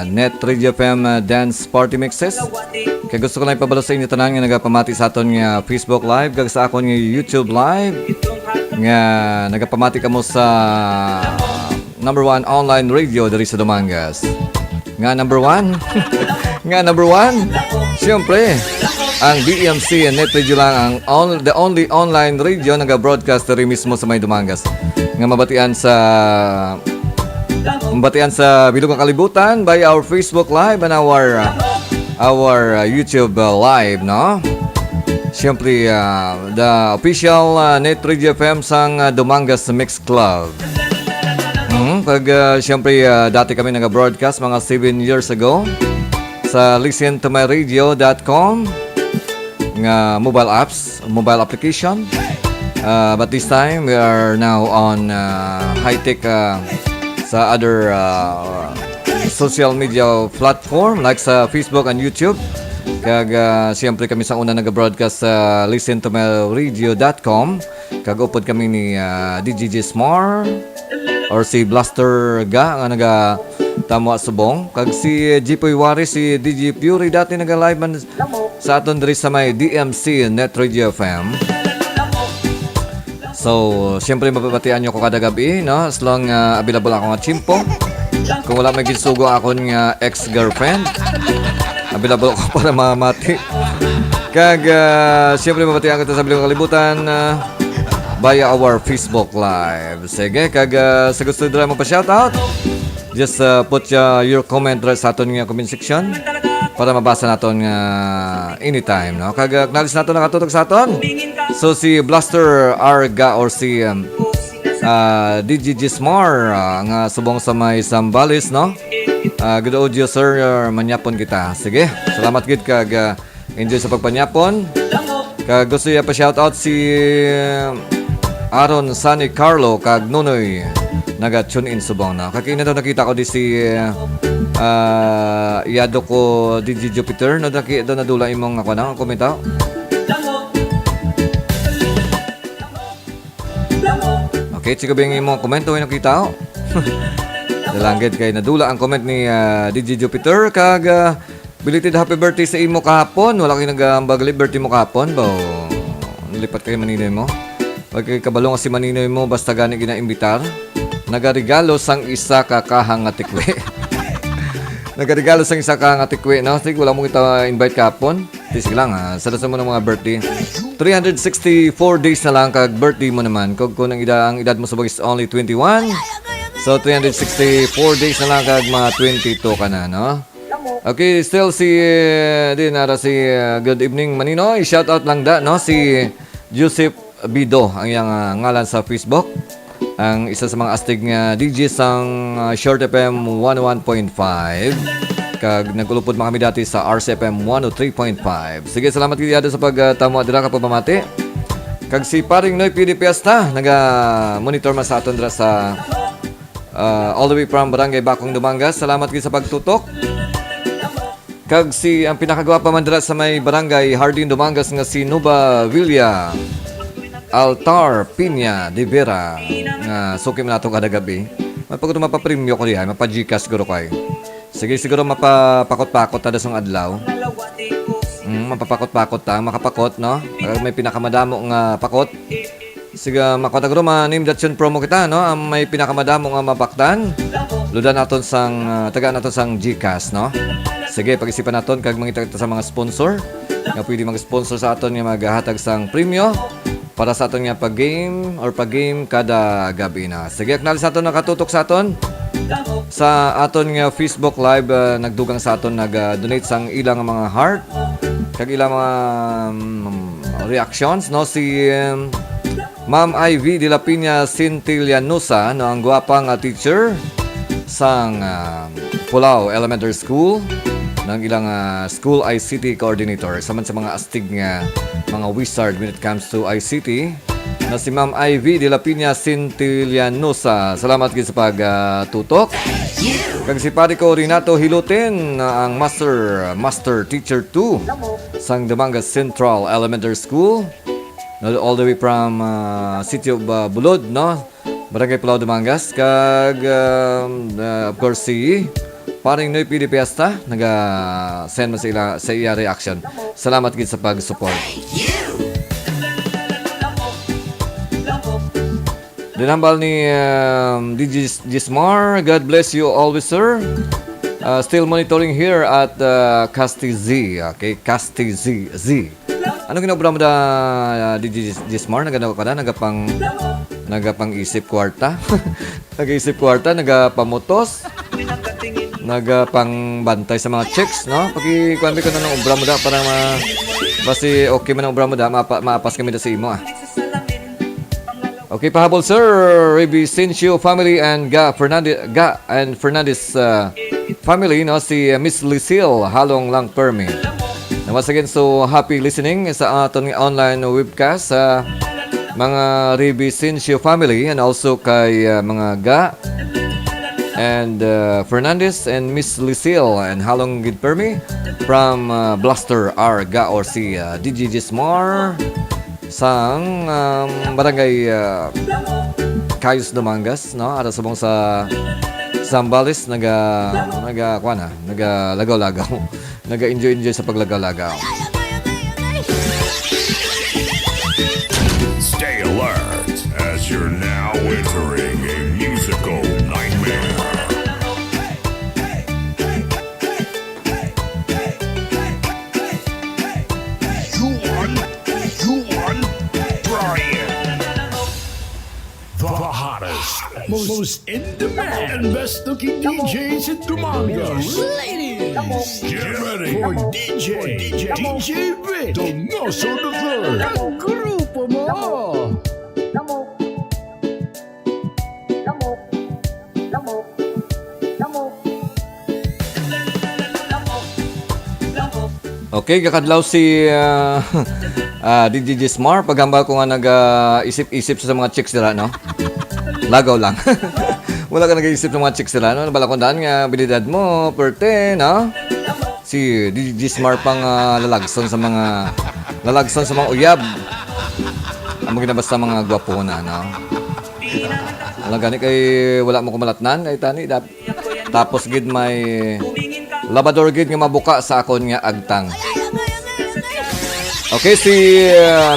Net Radio FM Dance Party Mixes. Kaya gusto ko lang ipabalo sa inyo tanan nga nagapamati sa aton Facebook Live, kag sa akon YouTube Live. Nga nagapamati ka mo sa number 1 online radio diri sa Dumangas. Nga number 1? Nga number 1? Siyempre, ang DMC Net Radio lang ang the only online radio nag-broadcast diri mismo sa may Dumangas. Nga mabatian sa Bilugang Kalibutan by our Facebook Live and our YouTube Live, no? Siyempre, the official Net Radio FM sang Dumangas Mix Club. Siyempre, dati kami nag-broadcast mga 7 years ago sa listentomyradio.com nga mobile application. But this time, we are now on high-tech sa other social media platform like sa Facebook and YouTube. Kag siyempre kami sa una nag-broadcast sa listentomyradio.com. Kag upod kami ni DJ Smar or si Blaster nga tamo subong. Kag si Jipoy Wari, si DJ Fury dati nag-live man sa aton diri sa may DMC Net Radio FM. So, siyempre mapapatian nyo ko kada gabi, no? As long available ako nga chimpo. Kung wala may ginsugo akong ex-girlfriend, available ako para mamati. Kag, siyempre mabatihan kita sa bilang kalibutan via our Facebook Live. Sige, kag sa gusto nyo mo pa shoutout, just put your comment sa aton nga comment section para mabasa naton anytime, no? Kag acknowledge naton nakatutok sa aton. So si Blaster Arga or si DjVicDonosoIII nga subong sa may Sambales, no? Good audio sir, manyapon kita. Sige, salamat gid kag enjoy sa pagpanyapon. Kag gusto ya pa shoutout si Aaron Sunny Carlo kag Nunoy naga-tune in subong na. Kag ina daw nakita ko di si iyado ko DJ Jupiter no daw nadula imong ako na komento. Okay, sige bing imong komento yung nakita ko. Dalangged kay nadula ang comment ni DJ Jupiter kag belated happy birthday sa imo kahapon. Wala kay nagambag birthday mo kahapon ba? Nilipat kay maninoy mo. Wag kay kabalo nga si maninoy mo basta gani ginaimbitar. Nagaregalo sang isa ka kahang atikwe. Nagaregalo sang isa ka atikwe, no? Sige, wala mo kita invite kahapon. Sige lang ha. Sa mo ng mga birthday. 364 days na lang kag birthday mo naman. Kung ang edad mo sa is only 21. So 364 days na lang kag mga 22 ka na, no? Okay, still si good evening Maninoy. Shout out lang da, no? Si Joseph Bido ang iyang ngalan sa Facebook. Ang isa sa mga astig nga DJ sang Short FM 101.5. Kag nagulupod mga kami dati sa RCFM 103.5. Sige, salamat kaya sa pagtamo adira ka pamamati. Kag si Paring Noy PD Fiesta naga-monitor man sa aton dira sa all the way from Barangay Bakong Dumangas. Salamat kaya sa pagtutok. Kag si ang pinakagwapa man dira sa may Barangay Hardin Dumangas nga si Nuba Villa Altar Piña de Vera nga sukim nato kada gabi. Mapagod mapapremyo ko diha, mapa-Gcash siguro kay. Sige siguro mapapakot-pakot ta dasong adlaw. Mapapakot-pakot ta, makapakot no. May pinakamadamo nga pakot. Sige makotagro name that promo kita no. May pinakamadamo nga mapaktan. Ludan naton sang taga naton sang Gcash no. Sige pag-isipan naton kag mangita kita sa mga sponsor nga pwede mag-sponsor sa aton nga maghatag sang premyo para sa aton nga pag-game kada gabi na. Sige, acknowledge sa aton nakatutok sa aton. Sa aton nga Facebook Live, nagdugang sa aton nag-donate sang ilang mga heart. Kag ilang mga reactions, no? Si Ma'am Ivy de la Piña Sintilianusa, no? Ang gwapang teacher sang Pulao Elementary School. Ng ilang school ICT coordinator. Saman sa mga astig nga mga wizard when it comes to ICT na si Ma'am Ivy de la Piña Sintilianusa. Salamat kayo sa pagtutok. Kag si Pari ko Renato Hilutin ang Master Teacher 2 sang Dumangas Central Elementary School. All the way from City of Bulod, no? Barangay Pulao, Dumangas. Kag of course si Paring Noy PD Fiesta, naga-send mo sa iya reaction. Salamat gid sa pag-support. Dinambal ni DjVicDonosoIII, God bless you always, sir. Still monitoring here at Casti Z. Okay, Casti Z. Ano ginagawa mo da DjVicDonosoIII? Nagapang isip kwarta. Nag-isip kwarta, nagapamotos. Nagpangbantay sa mga chicks, no? Pagikuan ko na ng obra mo da para basi okay man ang obra mo da, maapas kami da sa imo Okay, pahabol sir, Rebi Sincio family and Ga and Fernandez family, no? Si Miss Lucille halong lang permi. Once again, so happy listening sa aton online webcast sa mga Rebi Sincio family and also kay mga Ga and Fernandez and Miss Lucille and halong gid permi from Blaster Arga or si DjVicDonosoIII sang barangay Cayos Dumangas, no? Ara subong sa Sambales nagalagaw-lagaw. Naga-enjoy sa paglagaw-lagaw. Stay alert as you're now entering a musical nightmare. most in-demand and best-looking DJs in Dumangas. Ladies, get ready for DjVicDonosoIII. Ang grupo mo! Okay, kakadlaw si DJ Smart. Paghamba ko nga nag-isip-isip sa mga chicks nila, no? Lagaw lang. Wala ka nag-iisip ng mga chicks nila, no? Balakondaan nga, bilidad mo, perte, no? Si DJ Smart pang lalagson sa mga uyab. Ang ginabas sa mga gwapo na, no? Wala gani kay wala mo kumalatnan, ay tani. Tapos gid may labador gid nga mabuka sa akon nga agtang. Okay, si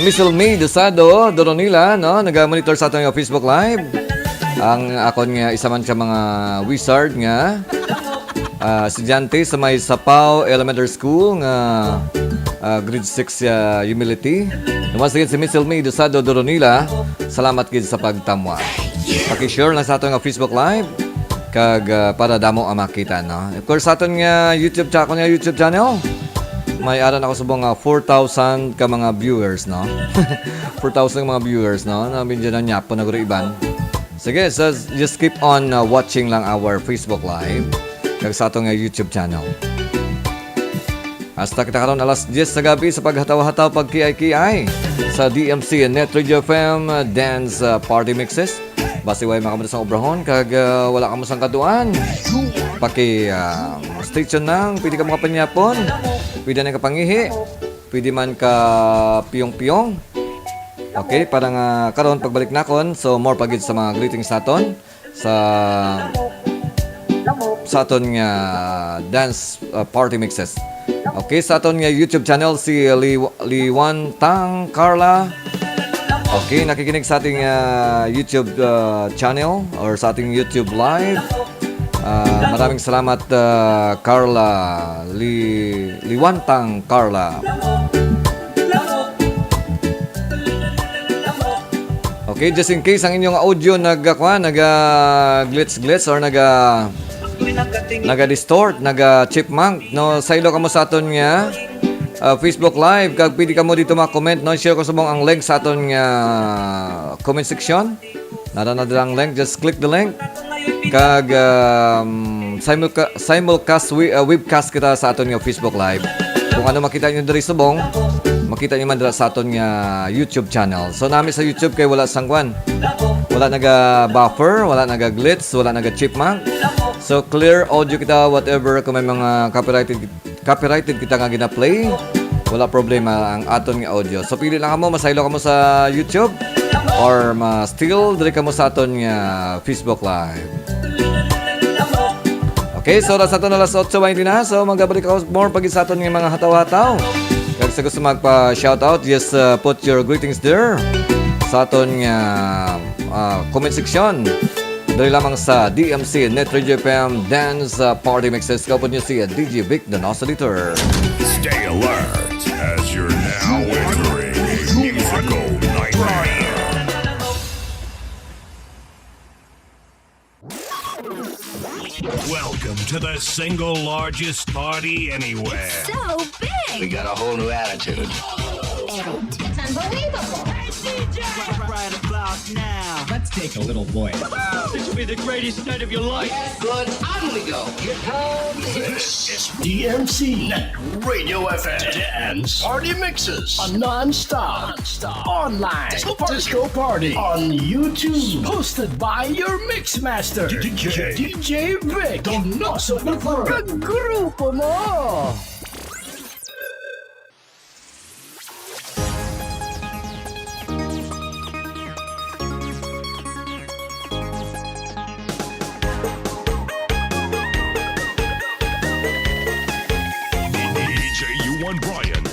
Miss May Dosado, Doronila, no? Nag-monitor sa atong Facebook Live. Ang akon nga isa man siya mga wizard nga estudyante sa may Sapaw Elementary School nga grade 6 humility. Once again, si Miss May Dosado, Doronila, salamat gid sa pagtamwa. Paki-share lang sa atong Facebook Live kag para damo ang makita, no? Of course, sa aton nga YouTube channel, may aran ako subong 4,000 ka mga viewers, no? 4,000 mga viewers, no? Namin dyan ang nyapo na guro iban. Sige, so just keep on watching lang our Facebook Live kag sa aton nga YouTube channel. Hasta kita karon alas 10 sa gabi sa paghataw-hataw pagkiay-kiay sa DMC NetRadioFM Dance Party Mixes. Basta way makamunta sa obrahon kag wala ka mo sang kaduan. Paki station nang pwede ka makapanyapon. Pwede na ka pangihi. Pwede man ka piyong-piyong. Okay, parang karon pagbalik nakon, so more pagid sa mga greetings naton sa aton nga dance party mixes. Okay, sa aton nga YouTube channel si Liwan Tang Carla. Okay, nakikinig sa ating YouTube channel or sa ating YouTube live. Maraming salamat Carla, Liwantang Carla. Okay, just in case ang inyong audio nag-glitch or naga-distort, naga-chipmunk, no, sa ilo ka mo sa aton nga Facebook Live, kag pwede ka mo dito mag-comment, no? Share ko sa mga ang link sa aton nga comment section. Nara na ang link, just click the link. Kag simulcast webcast kita sa aton nga Facebook Live. Kung ano makita niyo diri subong, makita niyo man dira sa aton nga YouTube channel. So nami sa YouTube kay wala sangwan. Wala naga-buffer, wala naga-glitch, wala naga-chipmunk. So clear audio kita, whatever kung may mga copyrighted kita nga gina-play, wala problema ang aton nga audio. So pili lang kamo, masaylo kamo sa YouTube or still diri kamo sa aton nga Facebook Live. Okay, so sa aton alas 8:20 na. So magabalik ako more pag sa aton nga mga hataw-hataw. Kag sa gusto magpa-shoutout, just put your greetings there sa aton nga comment section. Dali lamang sa DMC NetRadioFM Dance Party Mixes. Kapag nyo si DjVicDonosoIII. Stay alert as you're now entering a musical nightmare. Welcome to the single largest party anywhere. So big! We got a whole new attitude. It's unbelievable! Right about now, let's take a little voice. This will be the greatest night of your life. Good, on we go. Here comes This is DMC NetRadioFM Dance Party Mixes, a non-stop online disco party on YouTube, hosted by your mixmaster DJ Vic DonosoiII. Kagrupo mo! Brian.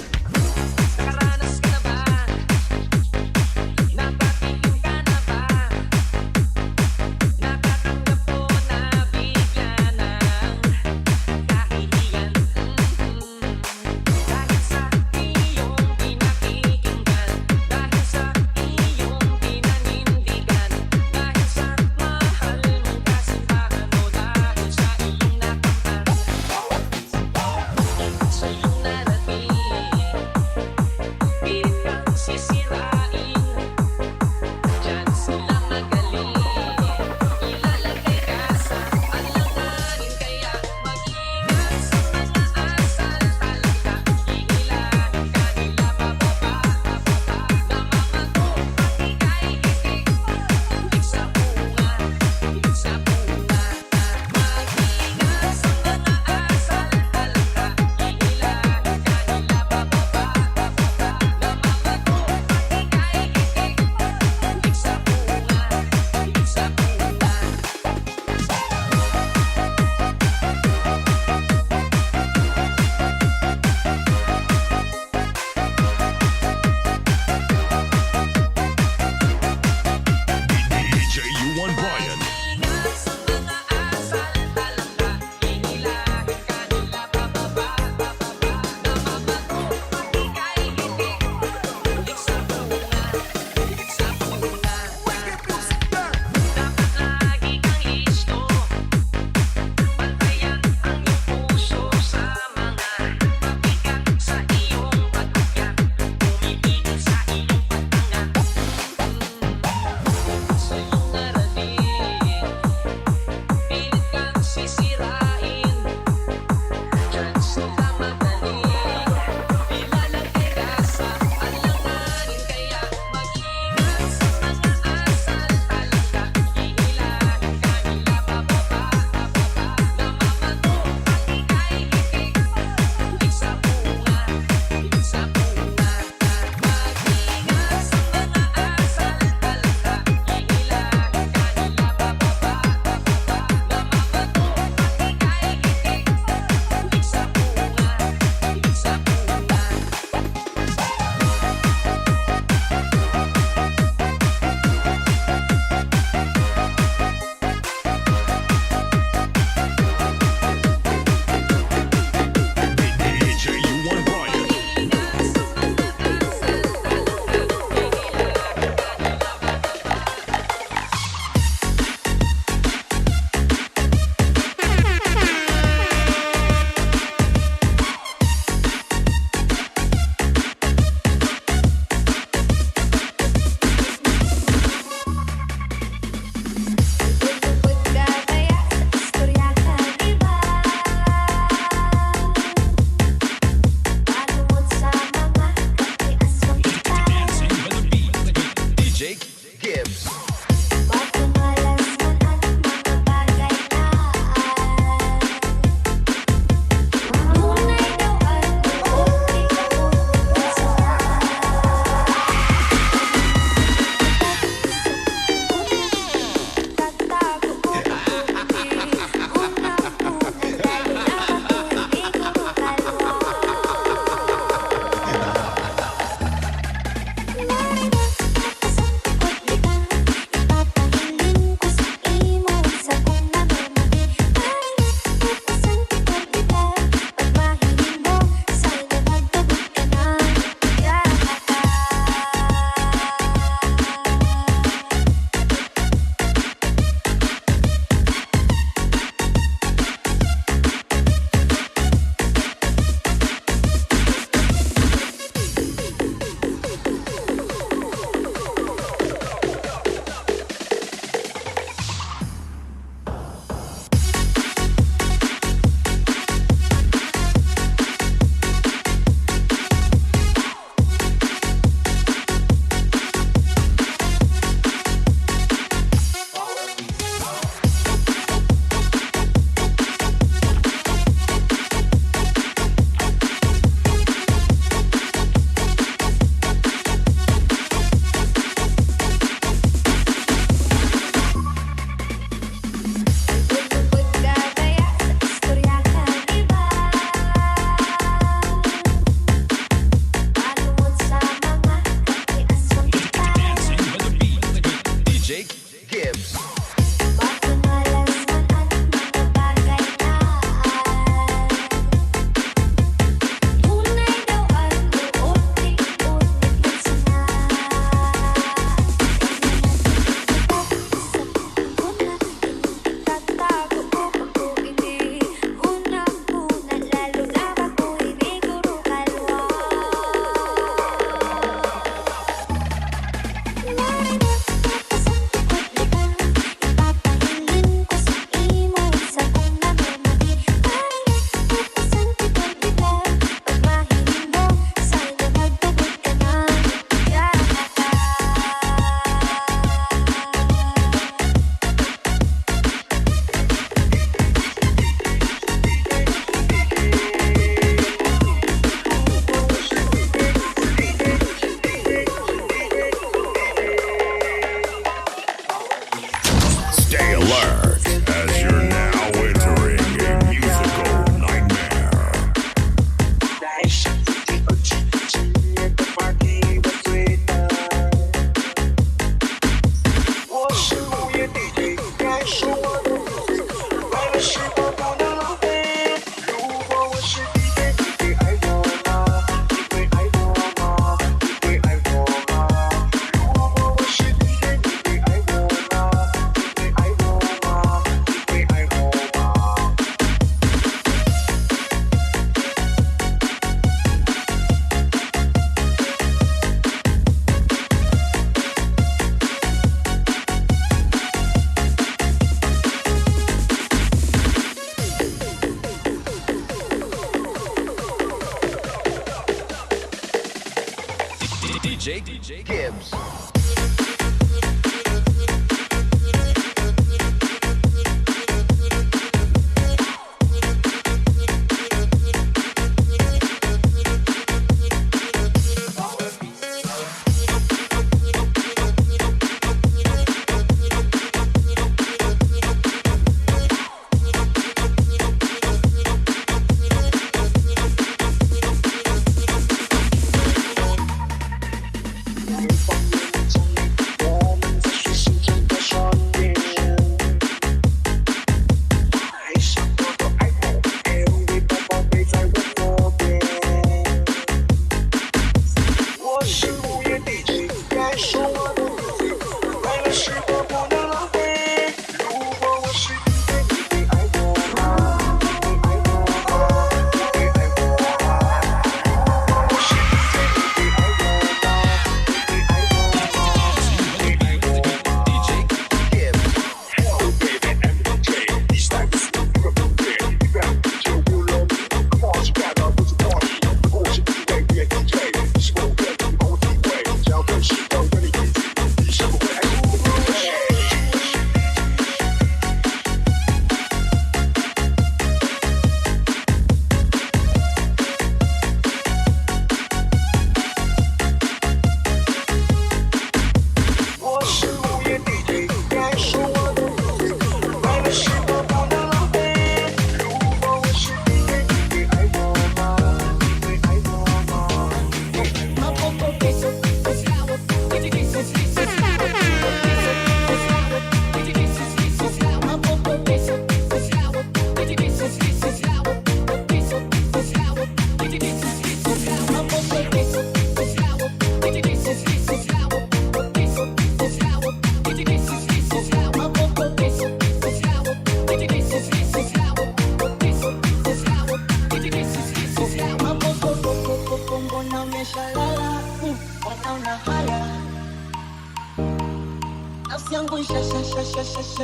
Gibbs.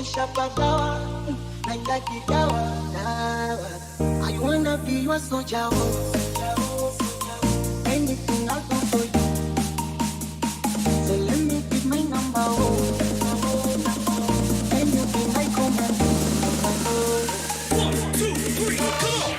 Shapagawa, naitaki dawa. I wanna be your soldier, anything I'll do for you. So let me give my number, and you be my commando. 1, 2, 3, come on.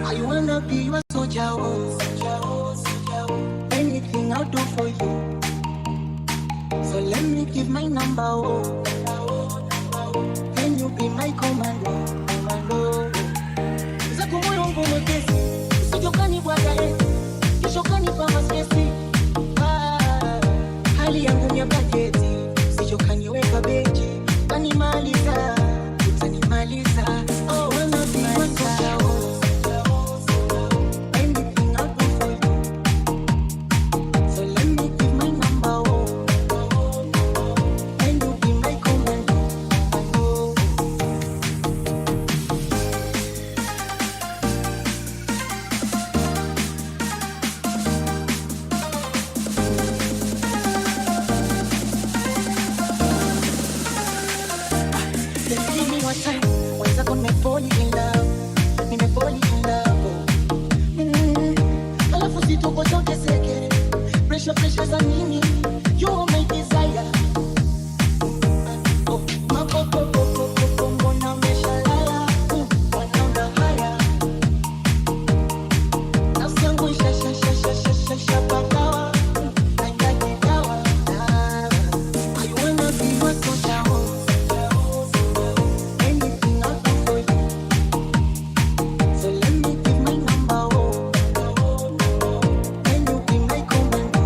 I wanna be your soldier, anything I'll do for you. So let me give my number, and you be my commando. Zako moyo wangu mwepesi, usijokani bwaga kishokani kwa maskesi. Hali yangu ni ya bajeti, usijokani weka beji, utanimaliza. Oh, wanna be your soldier. Pressure za nini? You are my desire. Mbona umeshalala? Wanaona haya. Nafsi yangu shapagawa. Naitaki dawa. I wanna be your soldier. Anything I'll do for you. So let me give my number. And you be my commando.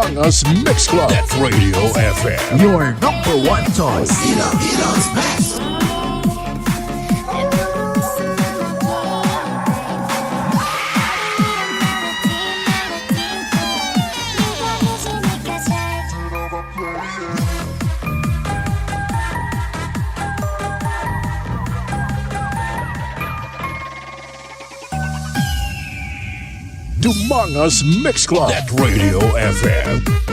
Dumangas Mix Club. NetRadioFM. Your number one choice. Ilong's best. Dumangas Mix Club. NetRadioFM.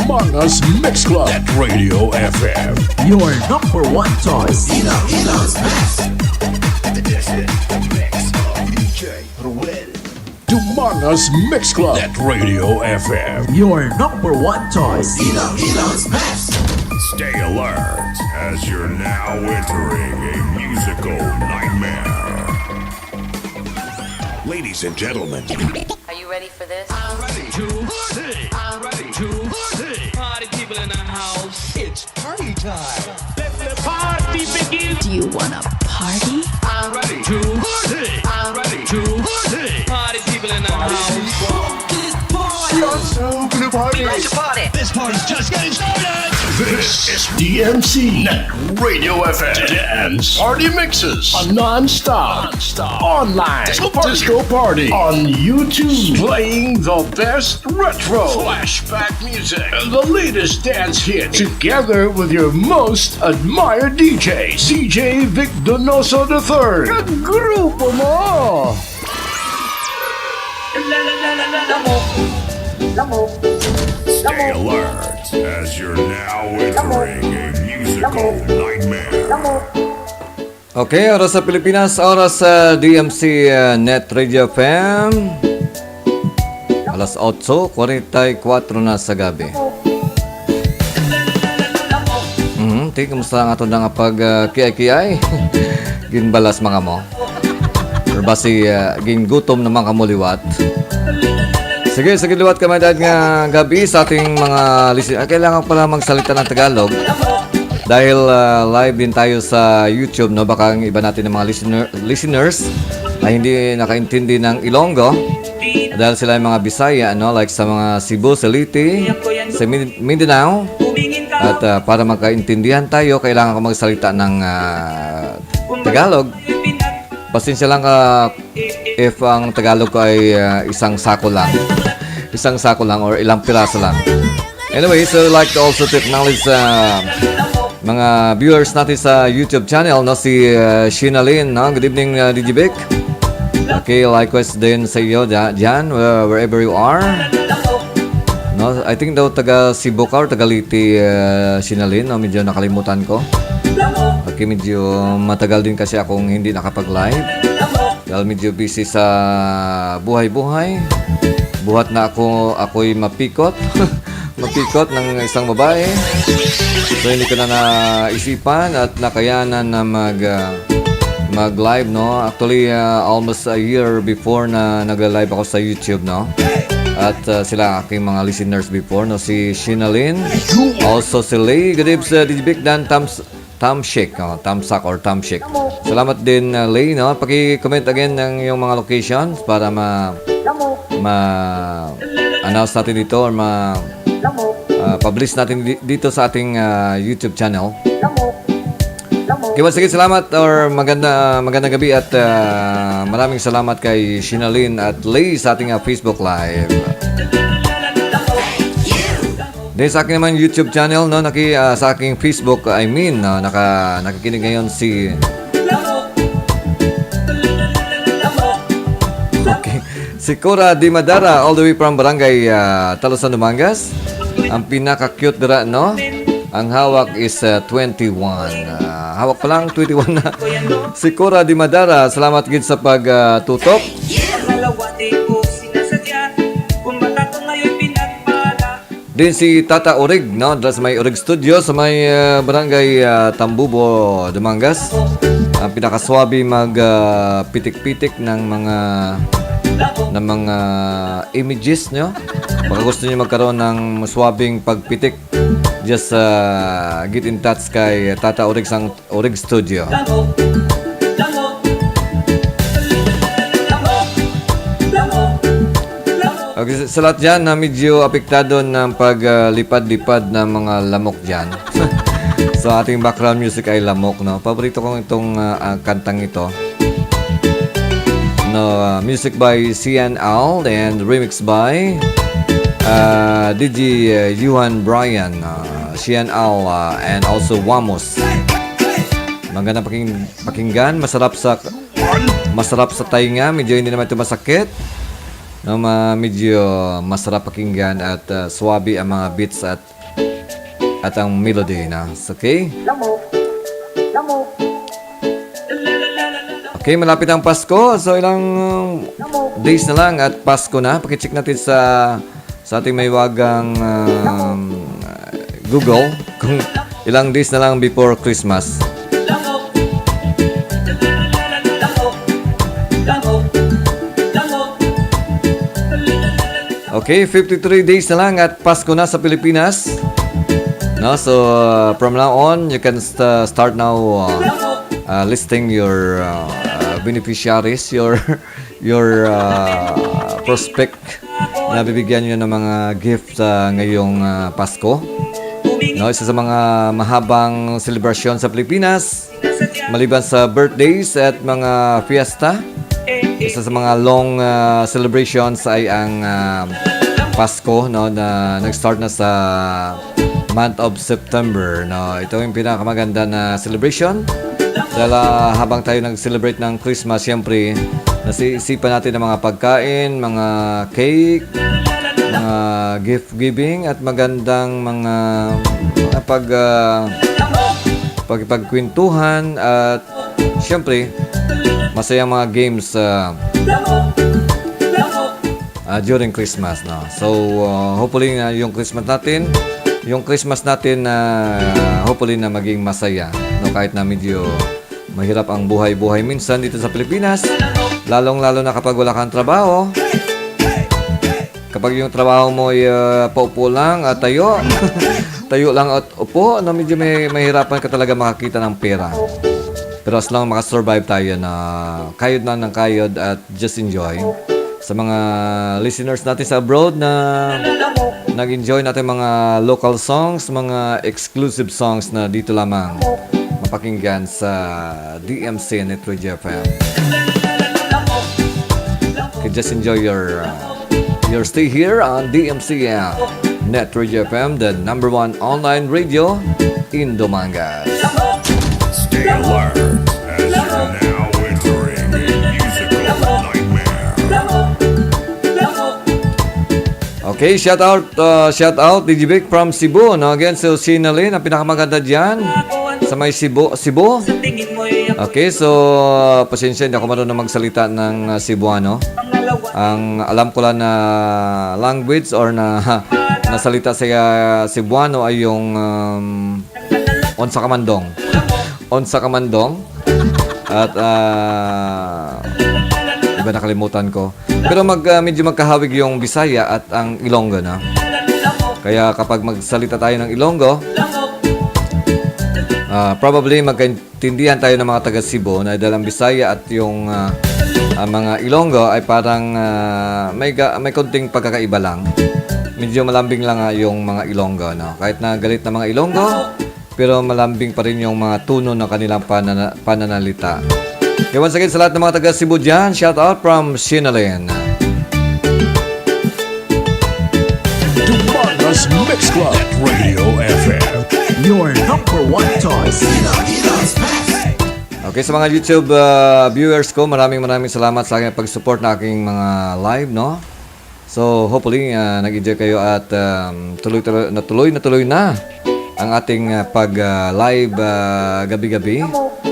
Dumangas Mix Club. NetRadioFM. Your number one choice. Ilong's best. This is the mix of DJ Ruel. Dumangas Mix Club. NetRadioFM. Your number one choice. Ilong's best. Stay alert as you're now entering a musical nightmare. Ladies and gentlemen, Are you ready for this? I'm ready to party. I'm ready to party. Party people in the house. It's party time. Let the party begin. Do you wanna party? I'm ready to party. I'm ready to party. Party people in the house. This party. So gonna party. Let's party. This party's just getting started. This is DMC NetRadioFM. Dance Party Mixes. A non-stop online disco party on YouTube. Playing the best retro flashback music and the latest dance hits together with your most admired DJs. DjVicDonosoIII. Kagrupo mo! stay alert as you're now entering a musical nightmare. Okay, oras sa Pilipinas, oras sa DMC NetRadioFM. Alas 8:44 na sa gabi. Kamusta ang ato na nga pag kiyay-kiyay? Ginbalas mga mo. Or basi gingutom na mga kamuliwat. Sige, liwat ka madad nga gabi sa ating mga listeners. Kailangan pala magsalita ng Tagalog. Dahil live din tayo sa YouTube, no? Baka ang iba natin ng mga listeners ay hindi nakaintindi ng Ilonggo. Dahil sila yung mga Bisaya, no? Like sa mga Cebu, Leyte, sa Mindanao. At para magkaintindihan tayo, kailangan ko magsalita ng Tagalog. Pasensya lang if ang Tagalog ko ay isang sako lang. Isang sako lang or ilang piraso lang. Anyway, so I'd like to also acknowledge mga viewers natin sa YouTube channel, no? Si Shinalyn, no? Good evening, DjVic. Okay, likewise din sa iyo dyan, wherever you are. No, I think daw taga Cebu ka or taga Leyte, Shinalyn, no? Medyo nakalimutan ko. Okay, medyo matagal din kasi akong hindi nakapag-live. Dahil medyo busy sa buhay-buhay. Buhat na ako'y mapikot. Mapikot ng isang babae. So hindi ko na naisipan at nakayanan na mag-live, no? Actually, almost a year before na nag-live ako sa YouTube, no? At sila aking mga listeners before, no? Si Shinalyn, also si Lay. Good evening, DjVic Dan Tamshik, no? Tamsak or Tamshik. Salamat din, Lay, no? Paki-comment again ng yung mga locations para ma-announce natin dito or publish natin dito sa ating YouTube channel. Okay, once again, salamat or magandang gabi at maraming salamat kay Shinalyn at Lay sa ating Facebook Live. Then sa akin naman YouTube channel, no, sa aking Facebook, no, nakikinig ngayon si Cora Di Madara, all the way from Barangay Talosan, Dumangas. Ang pinaka-cute dira, no? Ang hawak is 21. Hawak pa lang, 21 na. Si Cora Di Madara, salamat gid sa pagtutok. Din si Tata Orig, no? Dras may Orig Studio sa may Barangay Tambubo, Dumangas. Ang pinakaswabi pitik-pitik ng mga images nyo. Baka gusto nyo magkaroon ng maswabing pagpitik, just get in touch kay Tata Orig sang Orig Studio. Okay, sa lahat dyan na medyo apektado ng paglipad-lipad ng mga lamok dyan. So ating background music ay lamok, no? Paborito kong itong kantang ito. No, music by CNL and remix by DJ Yuan Brian, CNL and also Wamos. Magandang pakinggan, masarap sa tainga, medyo hindi naman ito masakit. No, medyo masarap pakinggan at swabe ang mga beats at ang melody na. Okay? Okay, malapit ang Pasko. So ilang days na lang at Pasko na. Paki-check natin sa ating may wagang Google kung ilang days na lang before Christmas. Okay, 53 days na lang at Pasko na sa Pilipinas. No, so from now on, you can start now listing your beneficiaries, your prospect na bibigyan nyo ng mga gift ngayong Pasko. No, isa sa mga mahabang selebrasyon sa Pilipinas, maliban sa birthdays at mga fiesta. Isa sa mga long celebrations ay ang Pasko, no, na nag-start na sa month of September, no. Ito yung pinakamaganda na celebration. Dahil habang tayo nag-celebrate ng Christmas, siyempre nasiisipan natin ng mga pagkain, mga cake, mga gift giving at magandang mga pagkwentuhan at Siyempre, masayang mga games during Christmas, no? So, hopefully yung Christmas natin, hopefully na maging masaya, no? Kahit na medyo mahirap ang buhay-buhay minsan dito sa Pilipinas, lalong-lalo na kapag wala kang trabaho. Kapag yung trabaho mo ay paupo lang at tayo, tayo lang at upo, no? Medyo mahirapan ka talaga makakita ng pera. Pero as long makasurvive tayo na kayod na ng kayod at just enjoy. Sa mga listeners natin sa abroad na nag-enjoy natin mga local songs, mga exclusive songs na dito lamang mapakinggan sa DMC and NetRadioFM. Okay, just enjoy your stay here on DMC and NetRadioFM, the #1 online radio in Dumangas. Stay alert as you're now entering a musical nightmare. Okay, shout out DjVic from Cebu, no? Again, so Sinalyn, ang pinakamaganda diyan sa may Cebu. Okay, so pasensya, hindi ako marunong magsalita ng Cebuano. Ang alam ko lang na language or na nasalita sa Cebuano ay yung Onsa Kamandong. Onsa Kamandong. At iba nakalimutan ko. Pero medyo magkahawig yung Bisaya at ang Ilonggo, na. Kaya kapag magsalita tayo ng Ilonggo, probably magkaintindihan tayo ng mga taga Cebu na dahil ang Bisaya at yung mga Ilonggo ay parang may konting pagkakaiba lang. Medyo malambing lang yung mga Ilonggo, no? Kahit na galit na mga Ilonggo, pero malambing pa rin yung mga tuno ng kanilang pananalita. Okay, once again, sa lahat ng mga taga Cebu dyan, shout out from Sinalyn. Dumangas Mix Club Radio FM, your #1 choice. Okay, sa mga YouTube viewers ko, maraming salamat sa aking pag-support na aking mga live, no? So, hopefully, nag-enjoy kayo at tuloy na ang ating pag-live gabi-gabi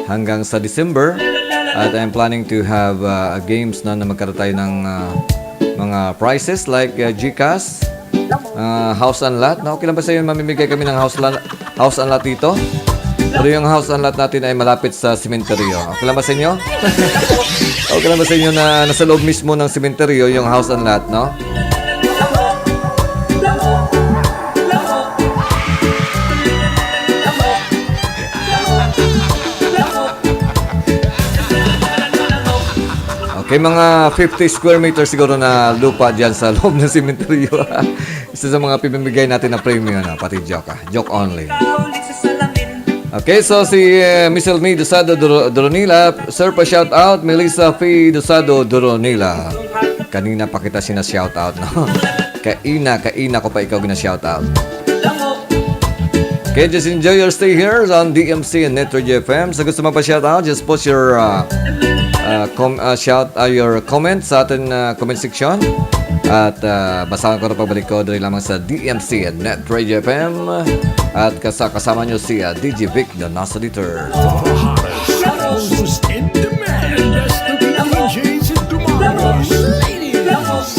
hanggang sa December. At I'm planning to have games na magkaroon tayo ng mga prizes like Gcash, house and lot. Okay lang ba sa inyo mamimigay kami ng house and lot dito? Pero yung house and lot natin ay malapit sa sementeryo. Okay lang ba sa inyo? Okay lang ba sa inyo na nasa loob mismo ng sementeryo yung house and lot, no? Okay, mga 50 square meters siguro na lupa dyan sa loob ng sementeryo. Isa sa mga pipimigay natin na premium, na pati joke. Joke only. Okay, so si Miss Elmi Dosado Doronila, sir, pa shout out Melissa P. Dosado Doronila. Kanina pa kita shout out, no? Kaina ko pa ikaw shout out. Okay, just enjoy your stay here on DMC and NetRadioFM. Sa gusto mo pa shout out, just post your your comments sa ating comment section. At basahan ko na pagbalik ko dahil lamang sa DMC and NetRadioFM. At kasama nyo si DjVicDonosoIII. Most in demand, best looking DJs in Dumangas. Ladies,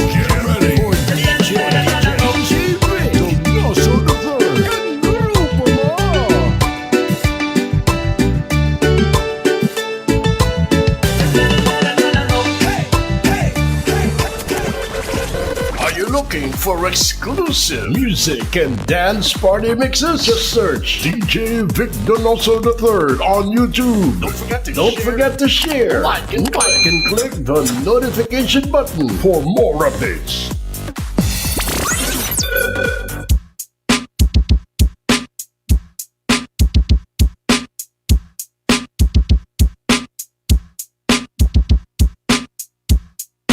get ready for DjVicDonosoIII. Grupo mo! Looking for exclusive music and dance party mixes? Just search DjVicDonosoIII on YouTube. Don't forget to share, like and click the notification button for more updates.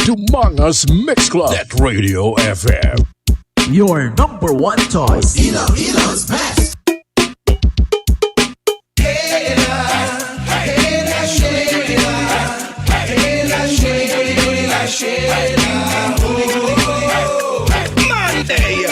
Dumangas Mix Club Radio FM, your #1 choice. Ilo's best. Monday,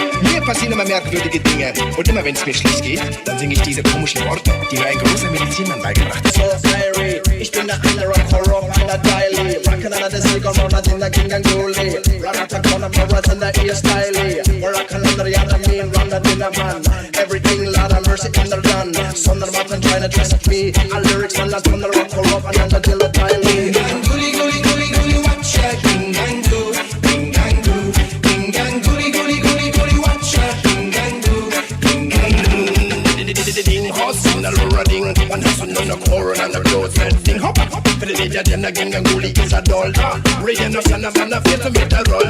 passieren immer merkwürdige Dinge. Und immer wenn es mir schlecht geht, dann singe ich diese komischen Worte, die mir ein großer Medizinmann beigebracht hat. So fiery, ich bin der eine Rocker, einer Daily. Rockin' under the Silicon Road, in der King and Goalie. Run out of corner, powers in the ear styly. We're rockin' under the other mean, run the dinner man. Everything, Lord of mercy, in the gun. Sondermatten trying to trust me. All lyrics on that on the rock, and under the Daily. Goody, goody, goody, goody, watch ya, ding and do, ding and do, ding and goody, goody, goody, goody, watch ya, ding and do, ding and do. Ding, horse, in the ding, one has on the core and the clothes, and ding, hop, hop, for the day, then again, and goody is a doll. Rain of son of an affair to make the roll.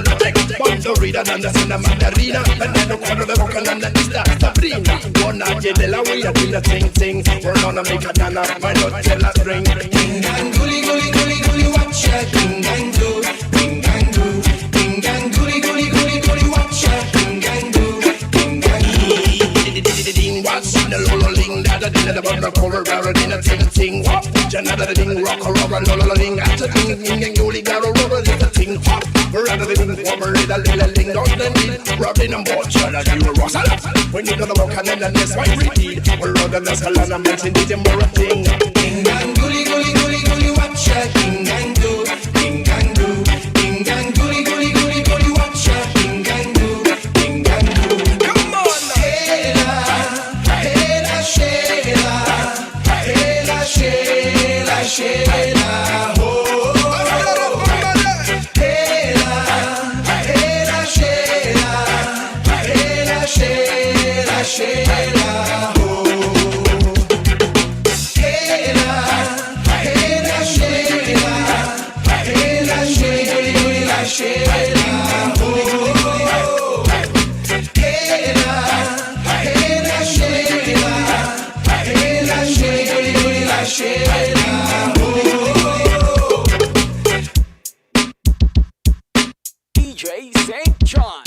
One to read and the son of Mandarina, and then the corner of the vocal and the Mr. Sabrina. One of the Delaware, we are doing the thing. We're gonna make a dana, my not tell us ring. Ding and goody, goody, goody, goody, watch ya, ding and do, ding and do, ding and goody, goody, goody, goody, watch ya, ding and do, ding and do. Ding, what's in the lolling, that the dinner about the cover, rather than a ting, whop. Another ding, rock or rubber, lolling, after ding, and goody, got a rubber, little ting, hop. Rather than former, little ding, don't then need, rubbing and watch, and you rock a lot. When you go to walk and then that's why we read. Or rather than salon, I'm mentioning the more thing. Ding and goody, goody, goody, goody, watch ya, ding and do, ding and do, ding and goody, goody, goody, goody, watch ya, ding and do, ding and do. Come on! Hey la, Sheila, hey la, Sheila, Sheila, oh. Hey la, Sheila, Sheila, oh. Hey la, Sheila, Sheila, oh. Hey la, Sheila, Sheila, oh. DJ St. John.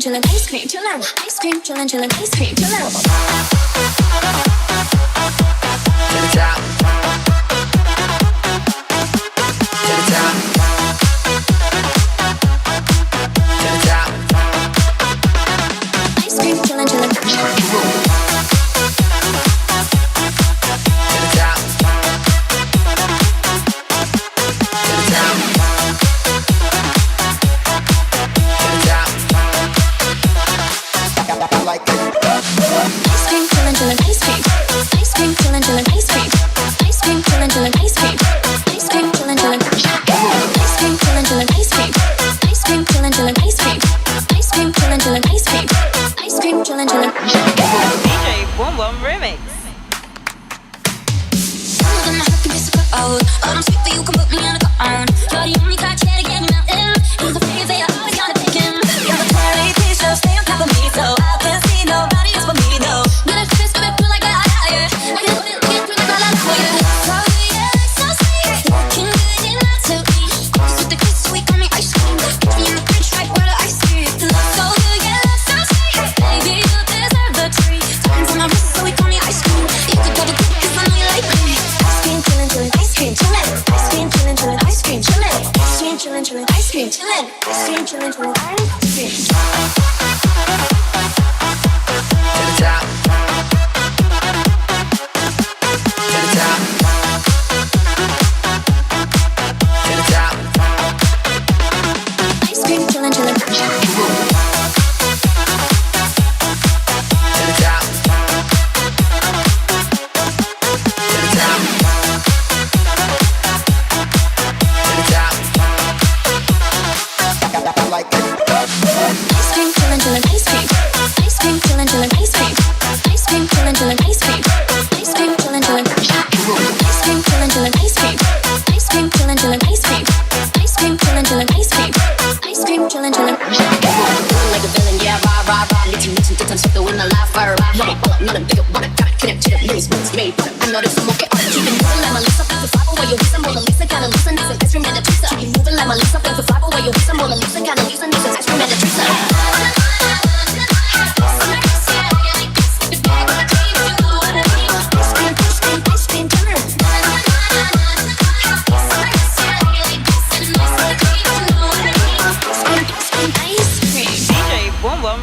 Chillin', ice cream, chillin', ice cream, chillin', ice cream, chillin'. To the top. To the top. To the top. Ice cream, chillin', To the top. To the top. Like ice cream, chillin', ice cream. Ice cream, chillin', ice cream. Ice cream, chillin', ice cream. Ice cream, chillin', ice cream, chillin', ice cream. Ice cream, chillin', ice cream. Ice cream, chillin', ice cream. Ice cream, chillin'. DJ Boom Boom Remix. Oh, I'm sweet for you, can put me in a cone. You're the only catch here to get me melting. He's a freak, say I always gotta take him. You're the cherry peach, so stay on top of me, so I can see nobody else but me, no. Then if this baby feel like that, yeah, I can put it through the color for you. So yeah, so sweet, looking good in that suit. Just with the kiss, sweet, call me ice cream. Put me in the fridge, right where the ice cream. Look so good, yeah, so sweet. Baby, you deserve the treat. Diamonds on my wrist, so we call me ice cream. You could double dip, 'cause I know you like me. Ice cream, chillin', ice cream, chillin'. Ice cream, chillin', ice cream, chillin'. Ice cream, chillin', turn sweeter when I laugh her. Let me pull up, not a bigger, but I got it connect to the lyrics, but it's made. I know there's some more, get on. Keep it moving like my Lisa, think to fly away your waist, I'm Mona Lisa, kinda loosen, need some ice cream and a pizza. Keep it moving like my Lisa, think to fly away your waist, I'm Mona Lisa, kinda loosen, need some ice cream and a pizza.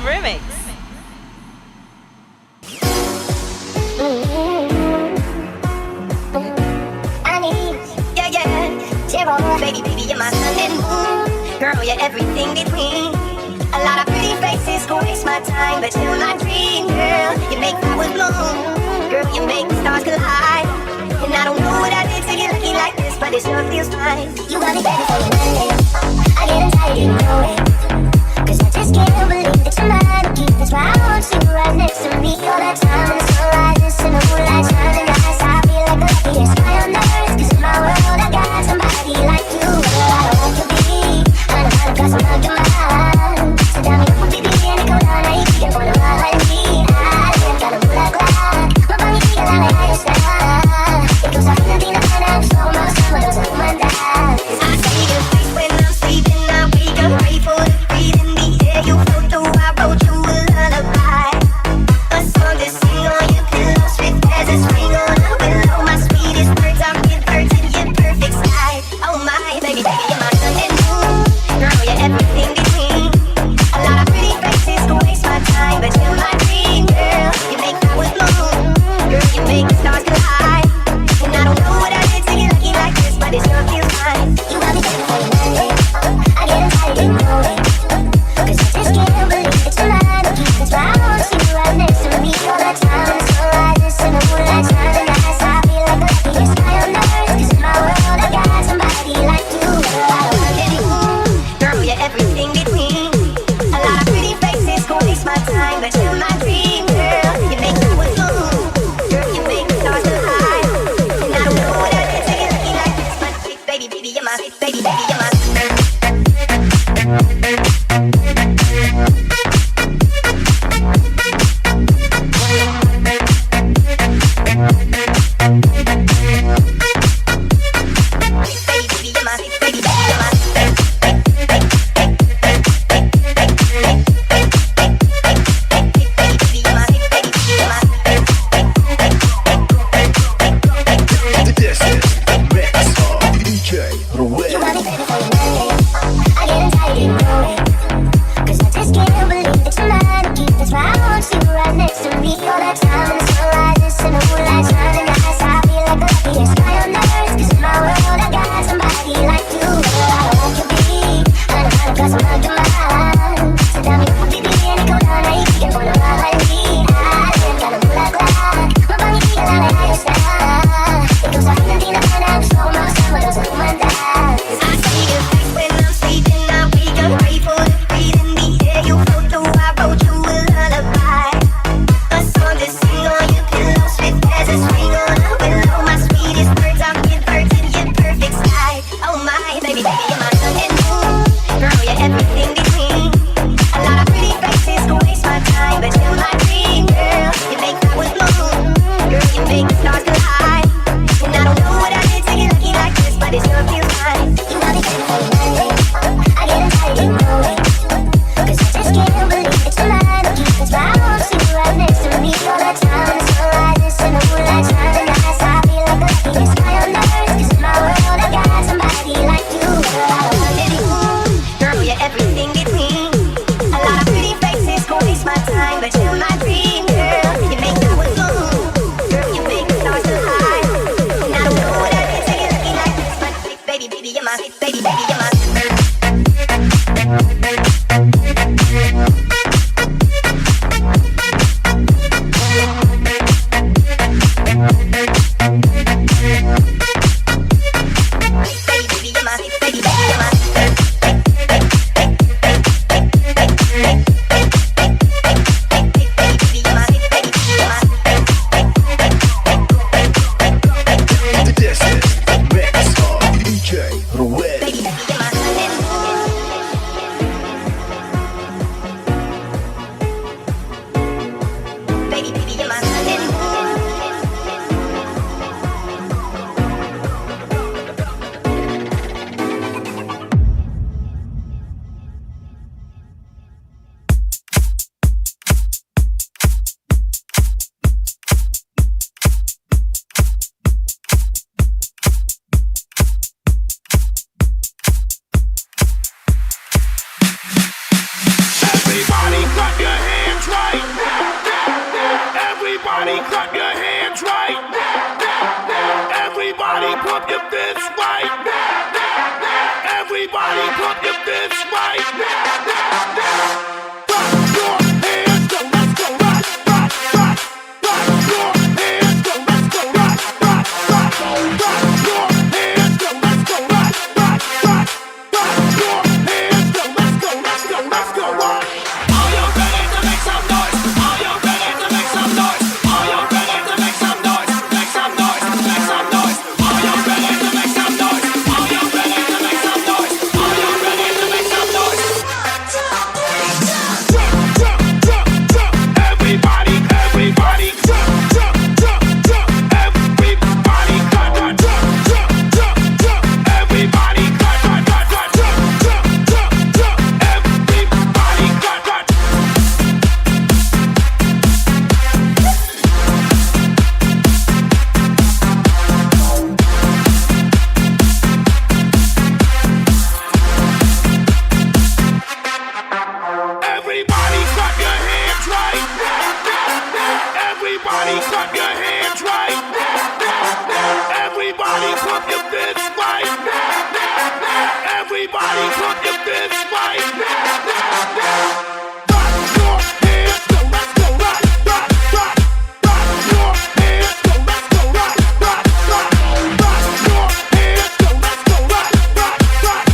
Remix. I need, yeah, zero, baby, you're my sun and moon. Girl, you're everything between. A lot of pretty faces go waste my time, but you're my dream, girl. You make flowers bloom, girl, you make the stars collide. And I don't know what I did to get lucky like this, but it sure feels fine. You got me begging for your Monday. I get anxiety, you know it. Cause I just can't believe that you're mine. Keep this why I want you right next to me all the time. When the sun rises and the moonlight shining eyes, I feel like the luckiest guy on earth. Cause in my world I got somebody like you. Girl, I don't want to be, I know how to got some of your mind. So tell me what we be in the cold night. You can't wanna ride me. I ain't got a black clock. My body feel like a higher style. It goes off in the night, I'm so much summer, don't take my dad. I see your face when I'm sleeping, I wake up ready for the breathing. You float through, I wrote you a lullaby, a song to sing your fists right now. Everybody pump your fists right now. Rock your hands, go, let's go, rock, rock, rock. Rock your hands, go, let's go, rock, rock, rock. Rock your hands, go, let's go, rock, rock, rock. Rock your hands, go, let's go, let's go, let's go, rock. Are you ready to make some noise? Are you ready to make some noise? Are you ready to make some noise? Make some noise, make some noise. Are you ready to make some noise? Are you ready to make some noise? Are you ready to make some noise? Jump, jump, jump, jump. Everybody, everybody, jump, jump, jump, jump. Everybody, jump, jump, jump, jump, jump. Everybody, jump, jump, jump, jump, jump, jump. Everybody, jump, jump. Everybody clap your hands right now. Everybody clap your hands right now. Everybody pump your fists right now. Everybody pump your fists right now. Rock your hands, go, let's go, rock, rock, rock. Rock your hands, go, let's go, rock, rock, rock. Rock your hands, go, let's go, rock, rock, rock.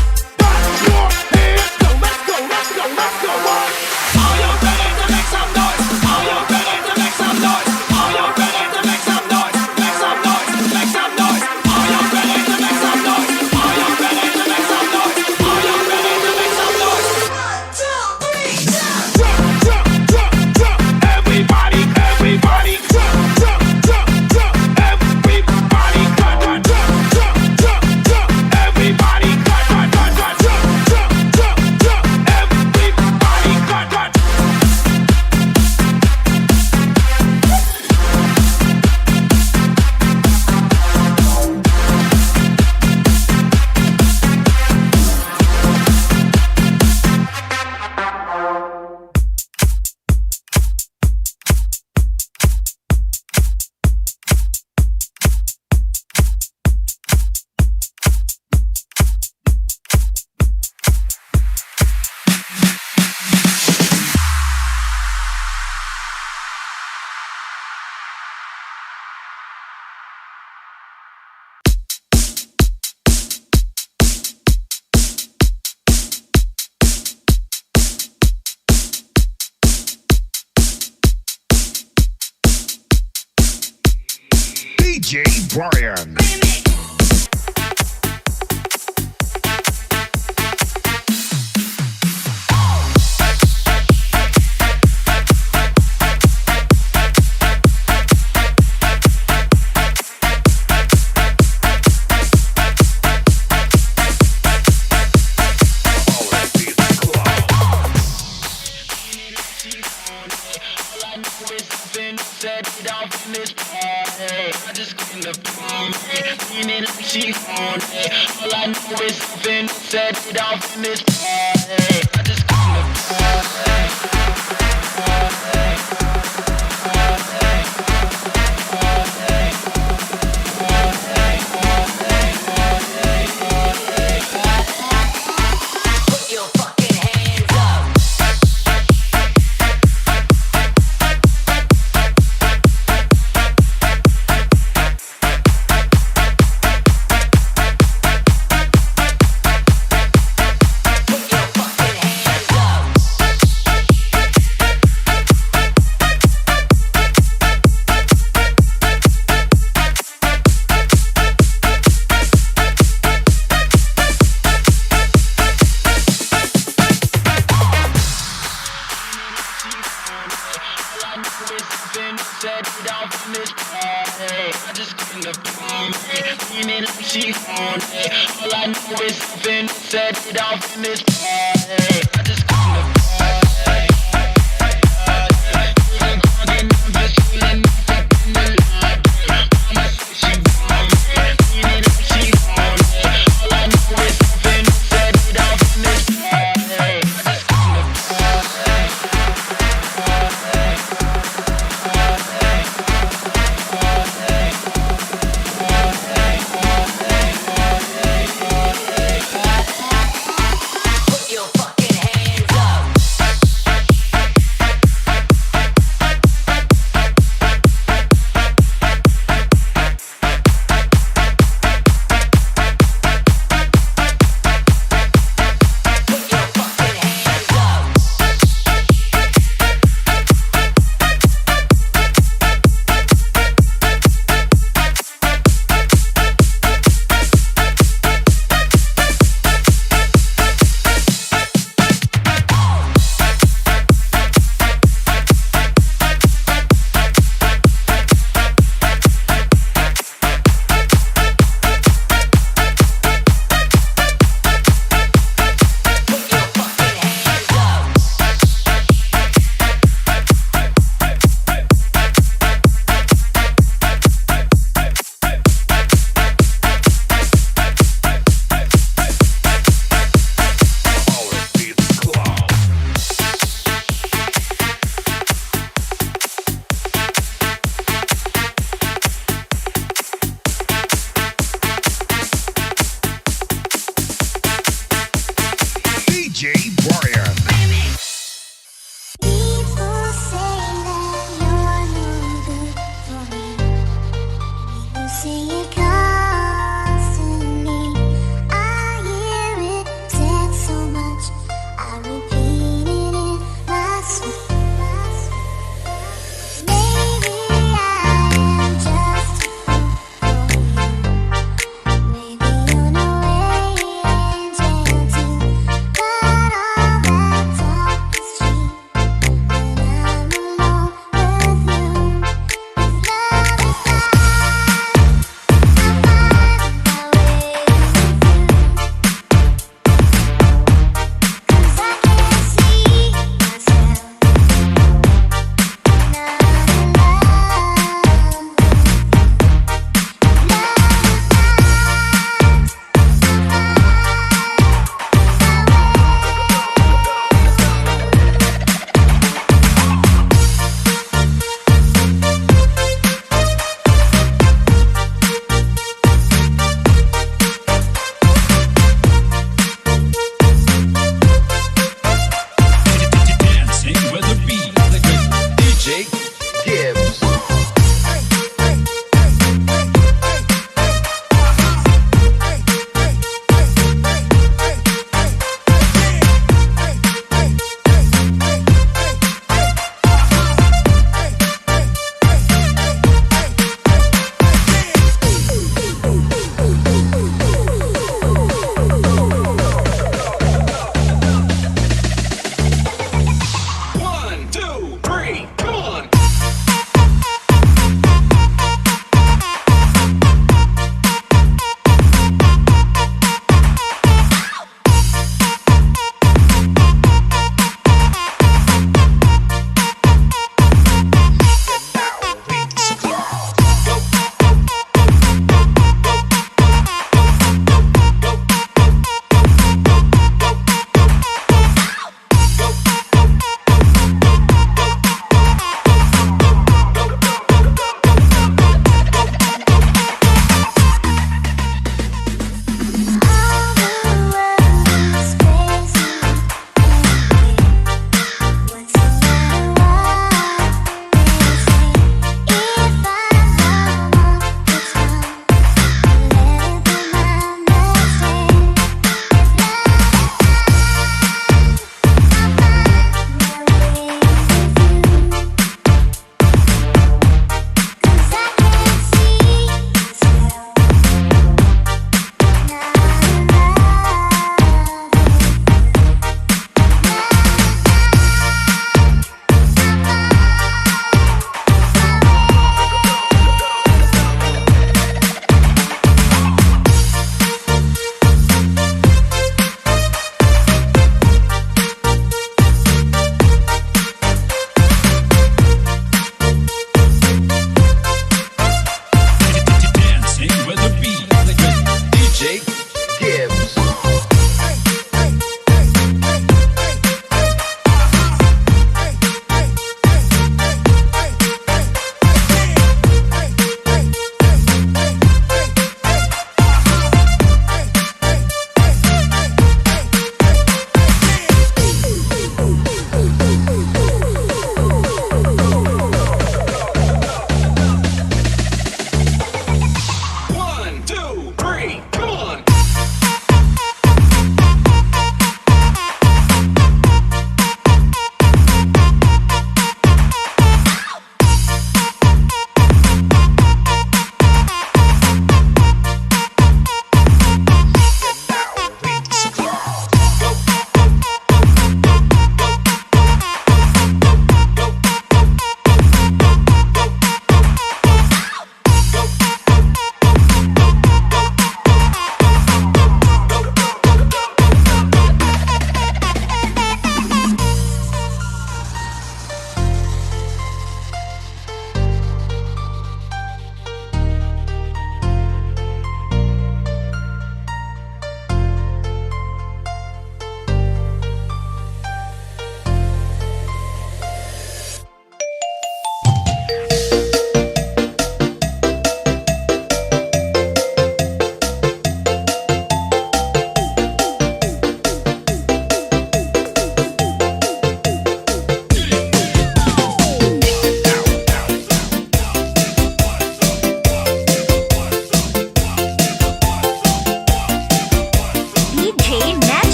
Rock your hands, go, let's go, let's go, let's go, rock. Are you ready to make some noise? Are you ready to make some noise? Are you ready to make some noise? Make some noise, make some noise. Are you ready to make some noise? Are you ready to make some noise? Are you ready to make some noise? 1, 2, 3, jump! Jump, jump, jump, jump. Everybody, everybody, jump, jump, jump, jump. Everybody, jump, jump, jump, jump, jump. Everybody, jump, jump, jump, jump, jump, jump. Everybody, jump, jump. DJ Brian.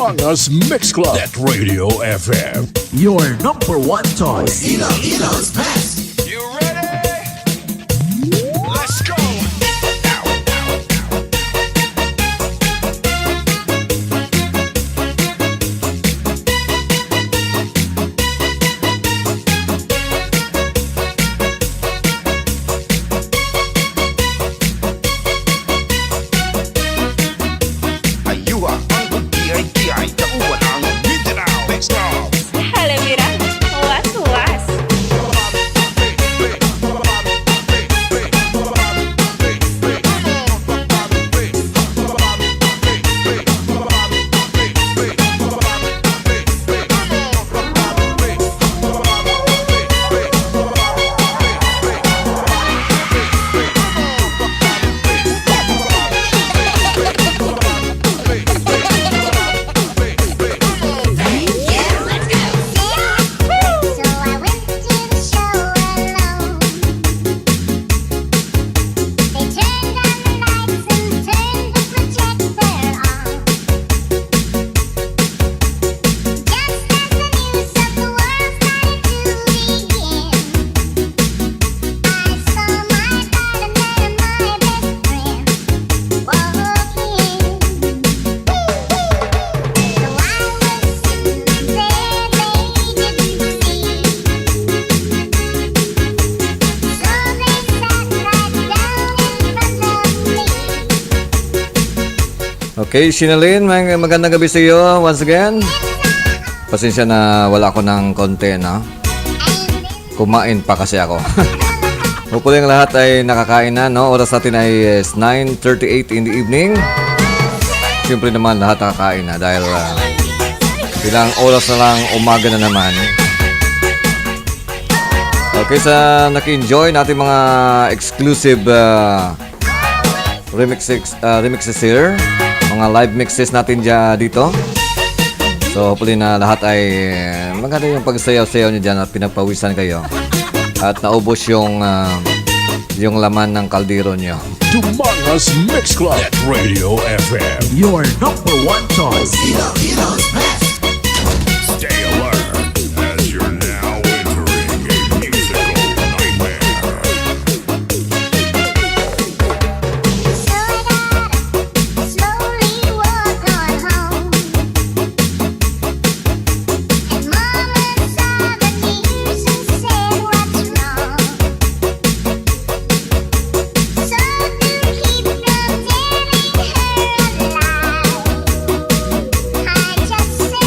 Dumangas Mix Club. NetRadioFM. Your number one choice. Ilong's best. Hello, mira. Was. Okay, Shinalyn, magandang gabi sa iyo once again. Pasensya na wala ako ng konti, no? Kumain pa kasi ako. Hopefully ang lahat ay nakakain na, no? Oras natin ay 9:38 in the evening. Siyempre naman lahat nakakain na dahil ilang oras na lang umaga na naman. Okay, sa naki-enjoy natin mga exclusive remixes here. Mga live mixes natin dito. So hopefully na lahat ay maganda yung pagsayaw-sayaw nyo dyan at pinagpawisan kayo. At naubos yung laman ng kaldero nyo. Dumangas Mix Club. NetRadioFM. Your number one choice. Ilong's best. Stay alert as you're now entering a musical nightmare. Just say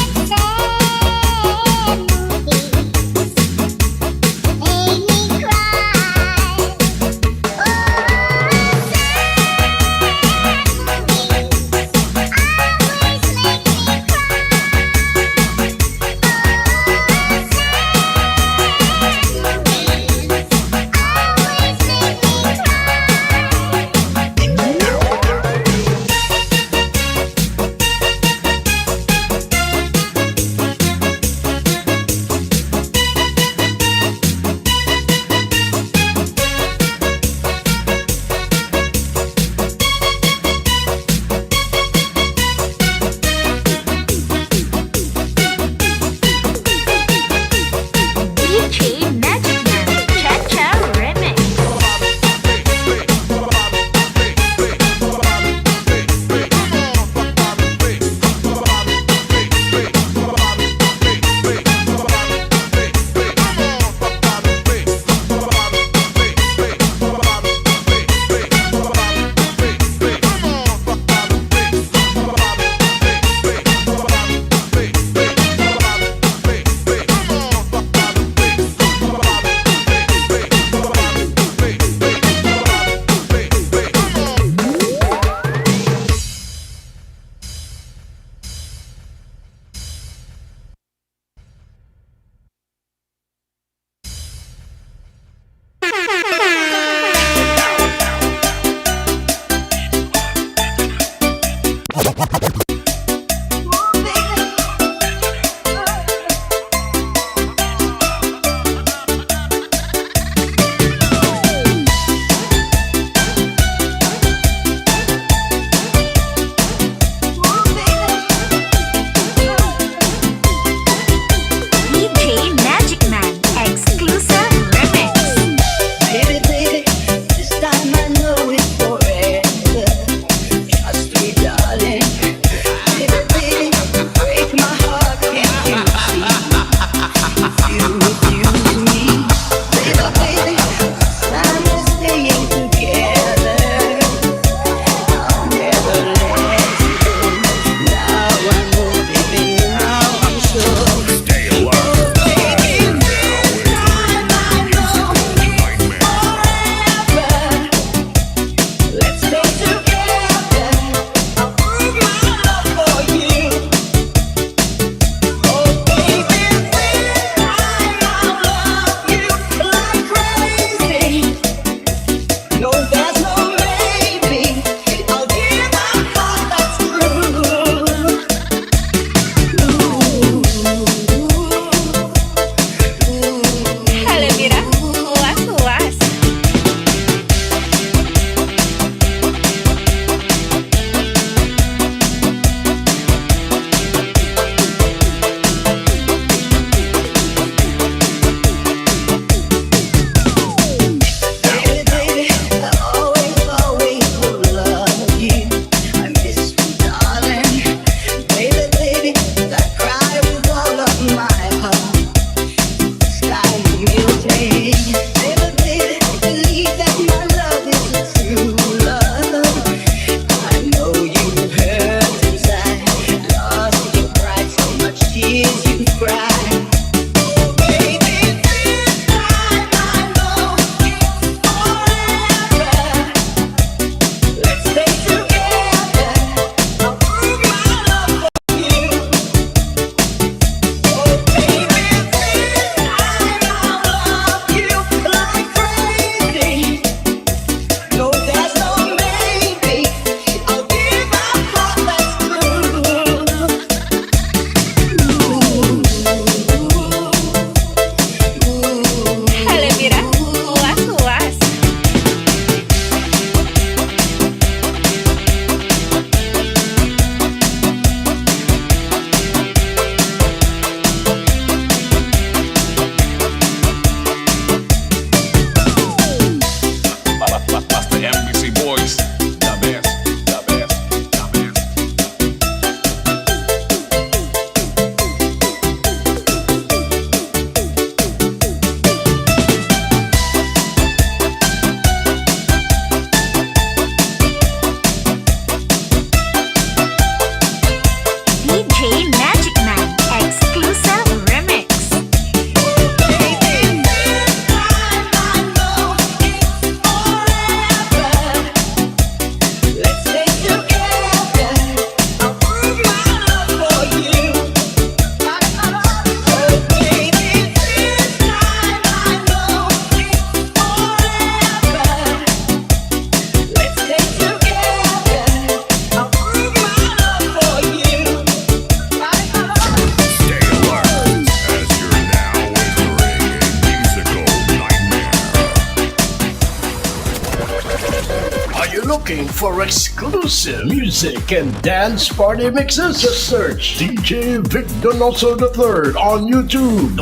Looking for exclusive music and dance party mixes? Just search DJ Vic Donoso III on YouTube.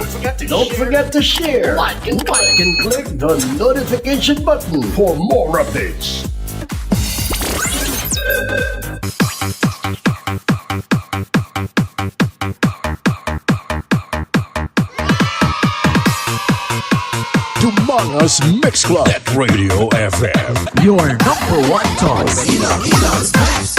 Don't forget to share, like and click the notification button for more updates. Dumangas Mix Club. NetRadioFM. Your number one choice.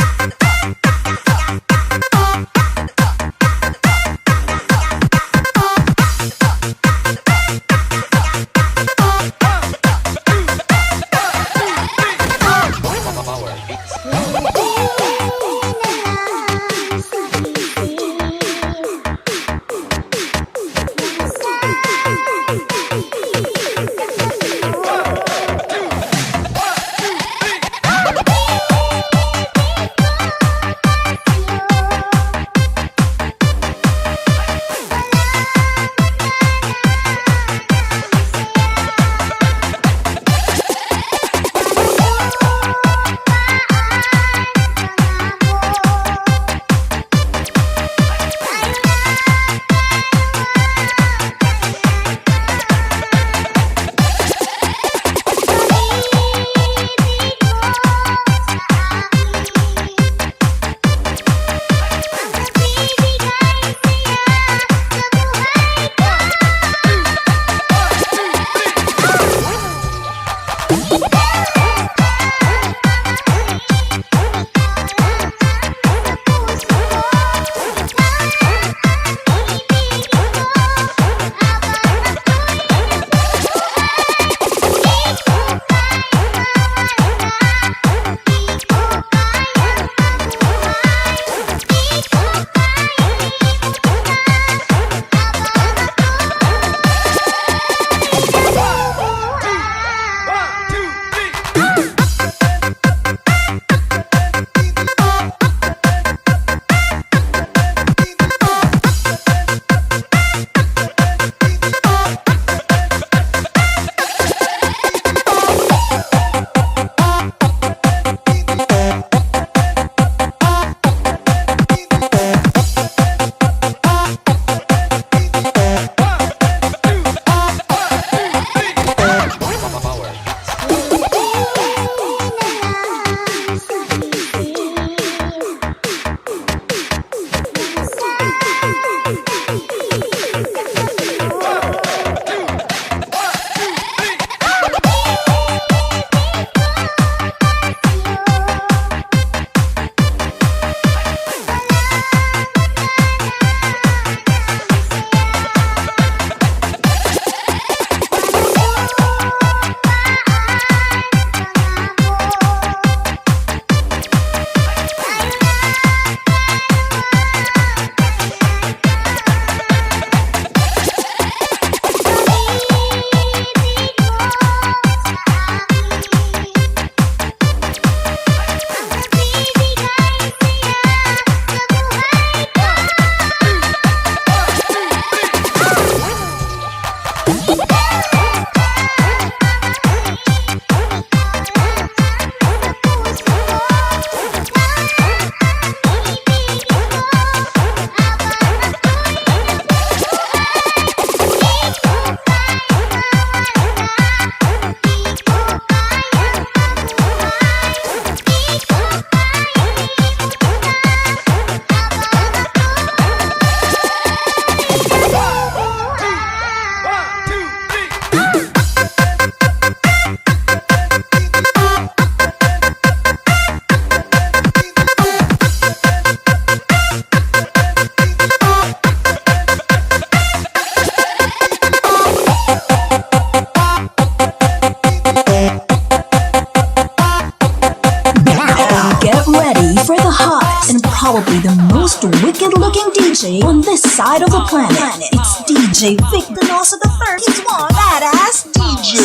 probably the most wicked-looking DJ on this side of the planet. It's DJ DjVicDonosoIII. He's one badass DJ.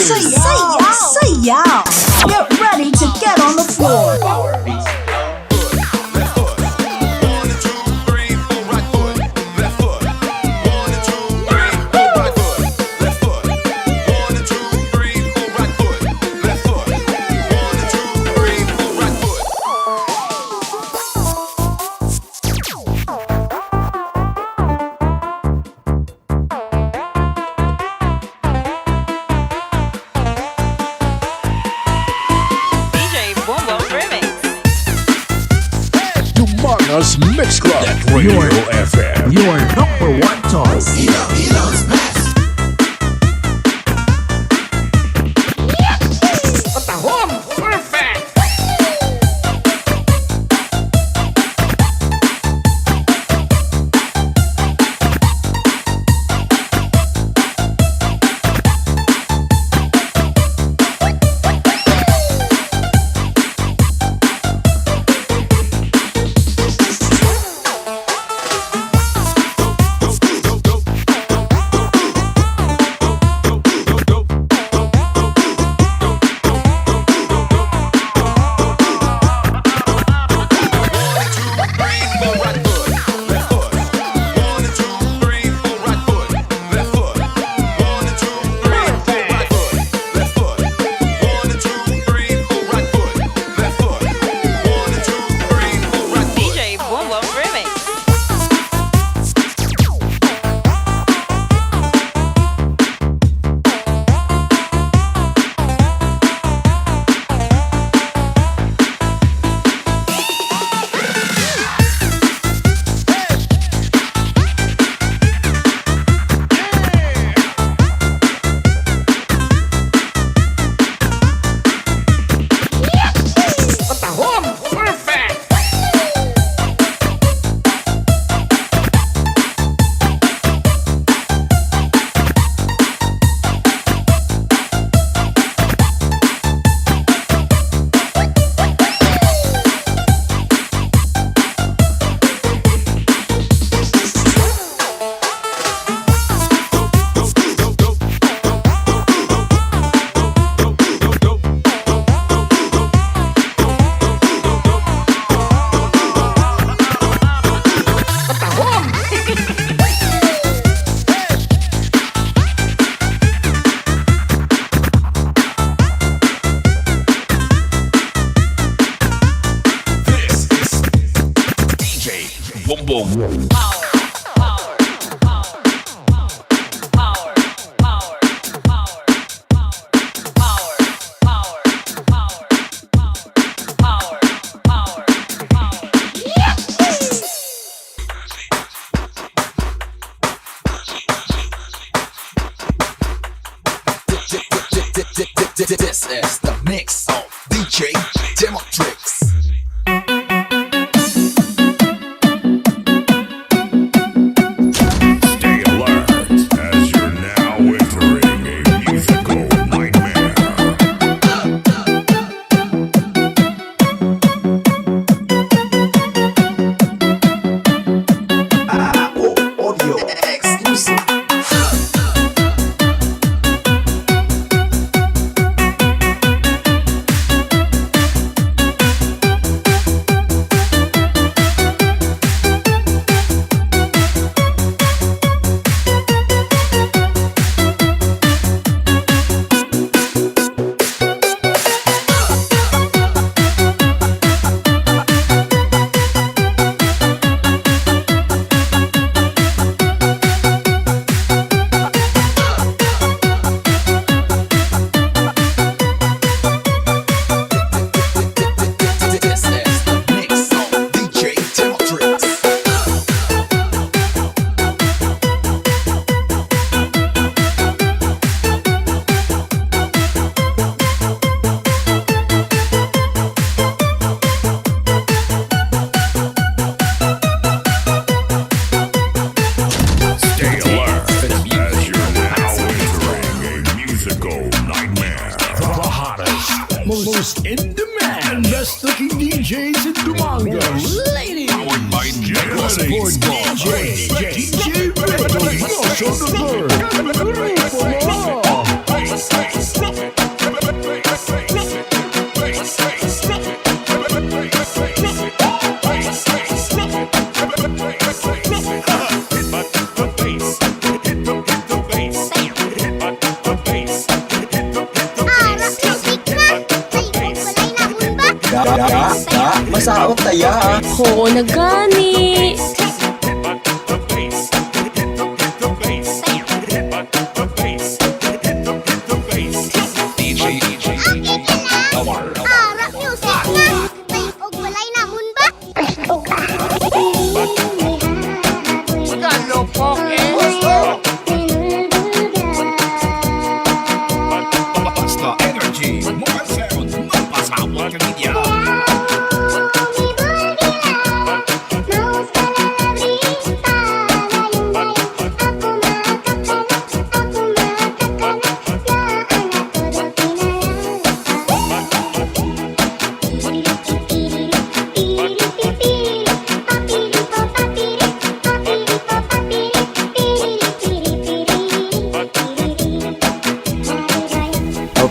Say yeah. Get ready to get on the floor. Mix Club. NetRadioFM. Your number one choice. Elon's Pass. Patahom! Perfect! DJ Boom Boom Remix. Patahom! Perfect! DJ Boom Boom. This is the mix of DJ Demotrix. Stay alert as you're now entering a musical nightmare. Audio exclusive. This is the mix of DJ Demotrix. Stay alert as you're now entering a musical nightmare. The hottest, most in demand, and best looking DJs in Dumangas. Ladies, Powered by for DjVicDonosoIII. DJ DjVicDonosoIII the third. Masaot taya ha. Oo na gani. Rock music na. May og walay na mun ba?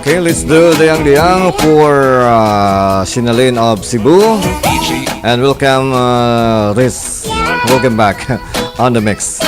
Okay, let's do the Yang for Shinalin of Cebu. And welcome, Riz. Welcome back on the mix.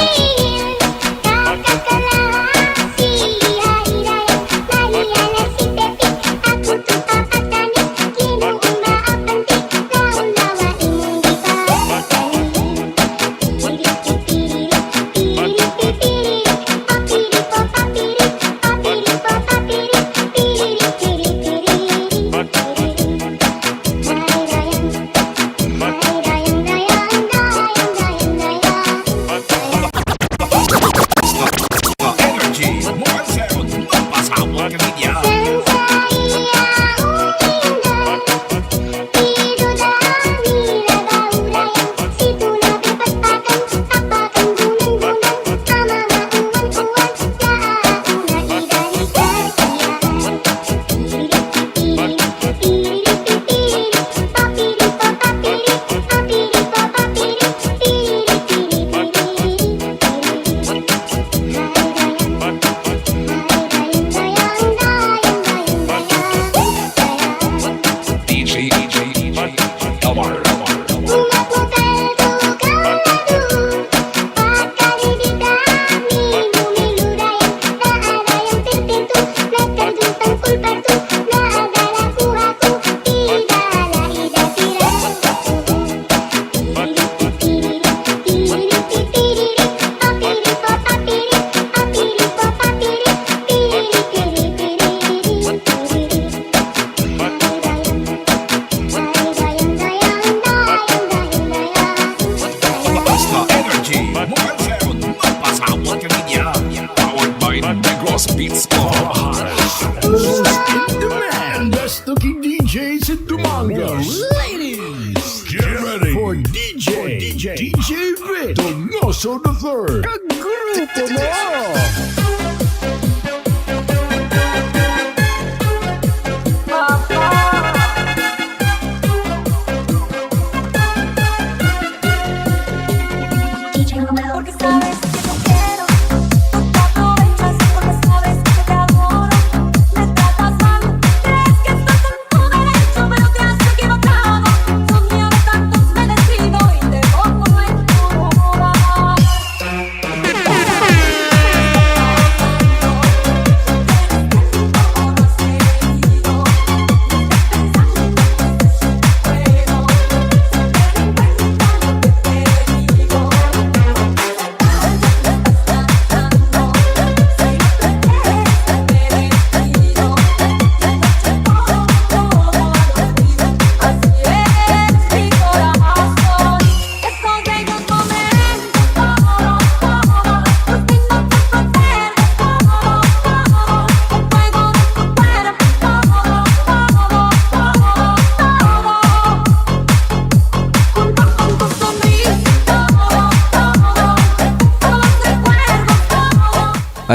DjVicDonosoIII. Kagrupo mo!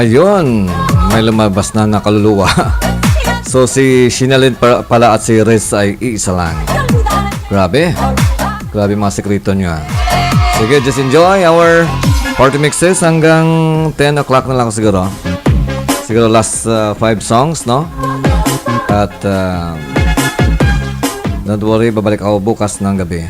Ayun, may lumabas na nakaluluwa. So si Shinalin pala at si Riz ay iisa lang. Grabe. Grabe mga sekreto nyo. Sige, just enjoy our party mixes hanggang 10 o'clock na lang siguro. Siguro last 5 songs, no? At don't worry, babalik ako bukas ng gabi.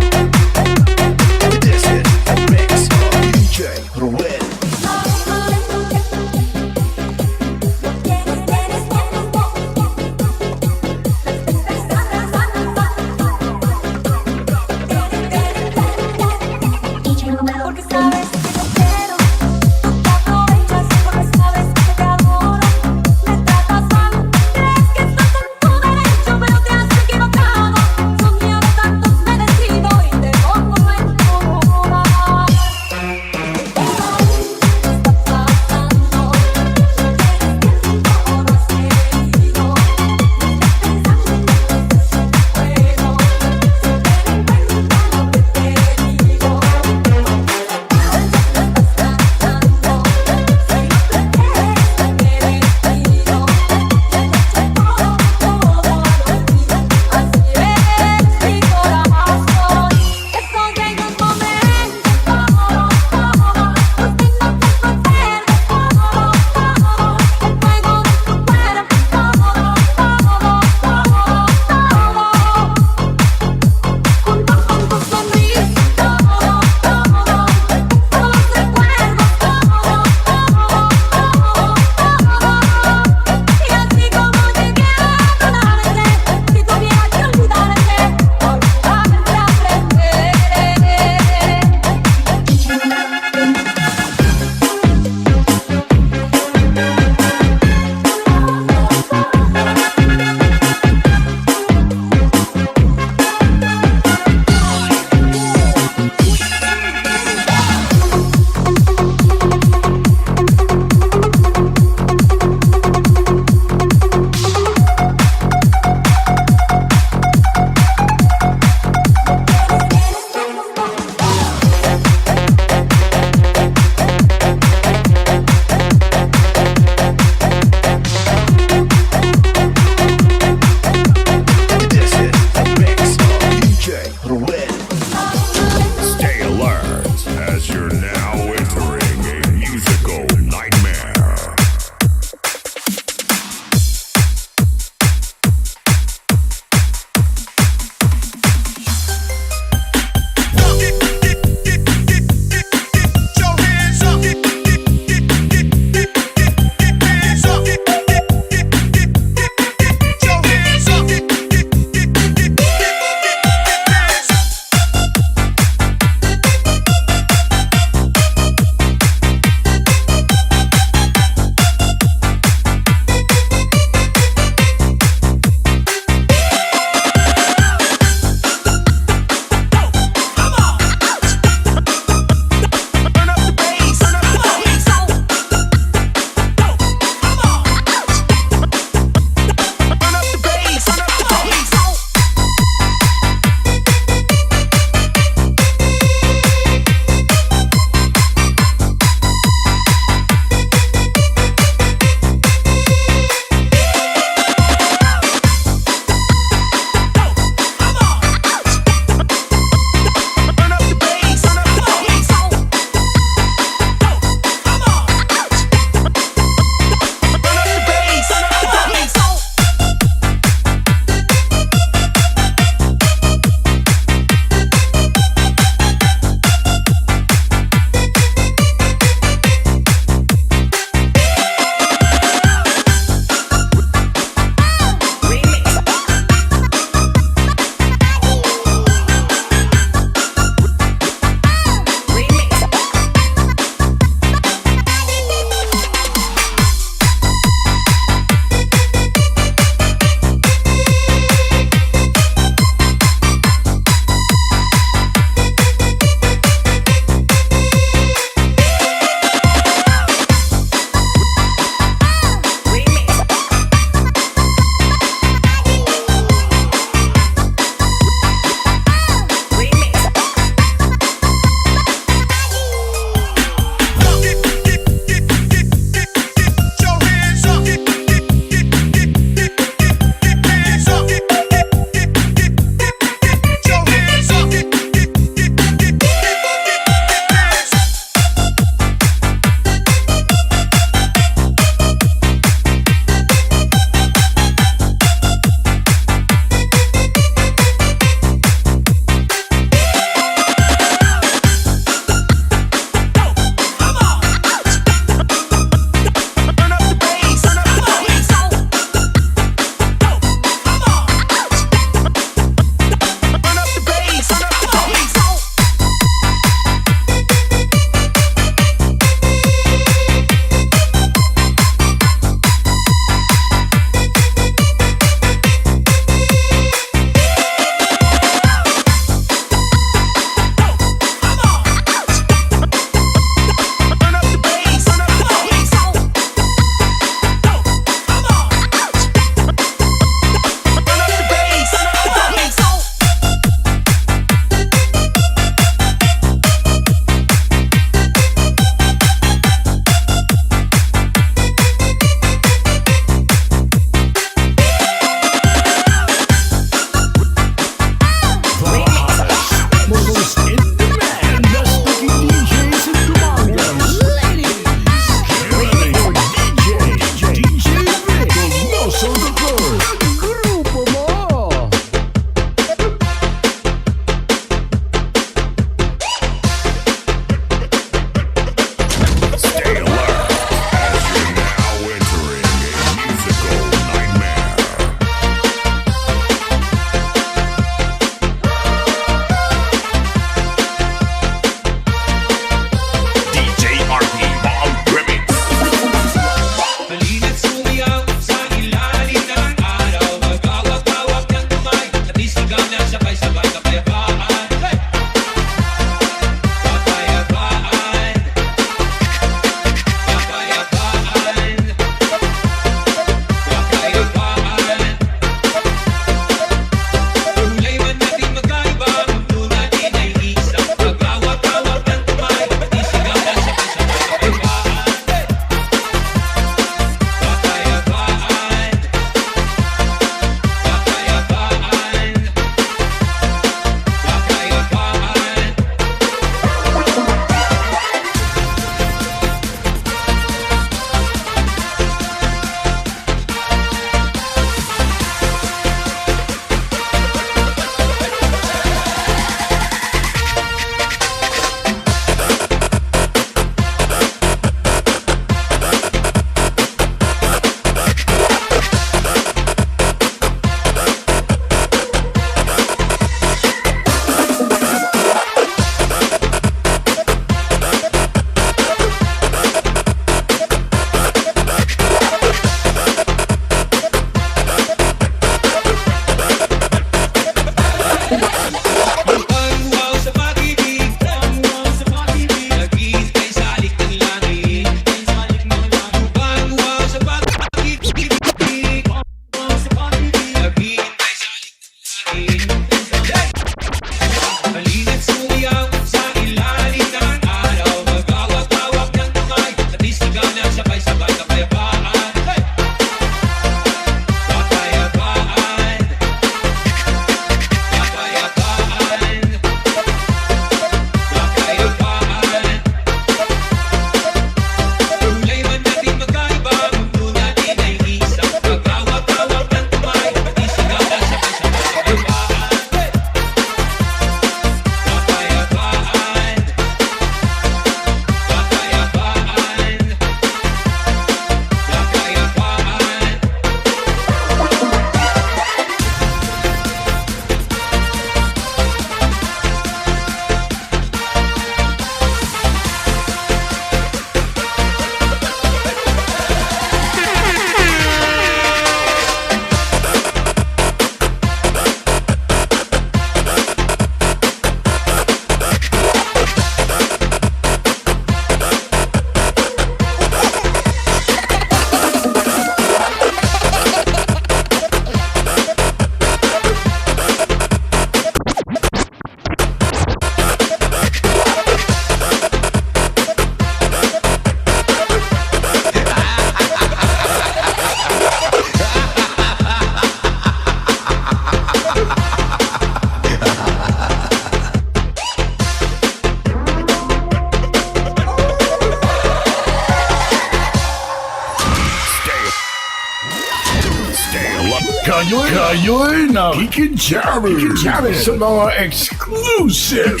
Kayo'y nakikijamin sa mga exclusive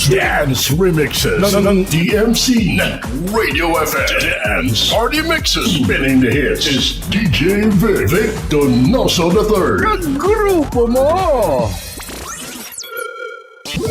dance remixes ng DMC Net Radio FM Dance Party Mixes. Spinning the hits is DjVicDonosoIII. Kagrupo mo!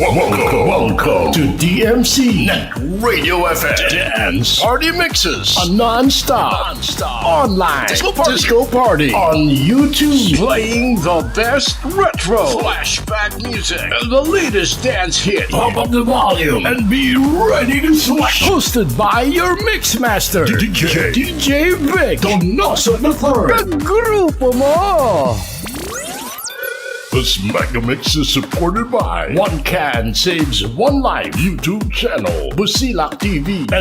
Welcome to DMC Net Radio FM Dance Party Mixes, a non-stop online disco party on YouTube, playing the best retro flashback music and the latest dance hit. Pump up the volume and be ready to slash. Hosted by your mixmaster DjVicDonosoIII. Kagrupo mo! This mega mix is supported by One Can Saves One Life YouTube channel, Busilak TV, and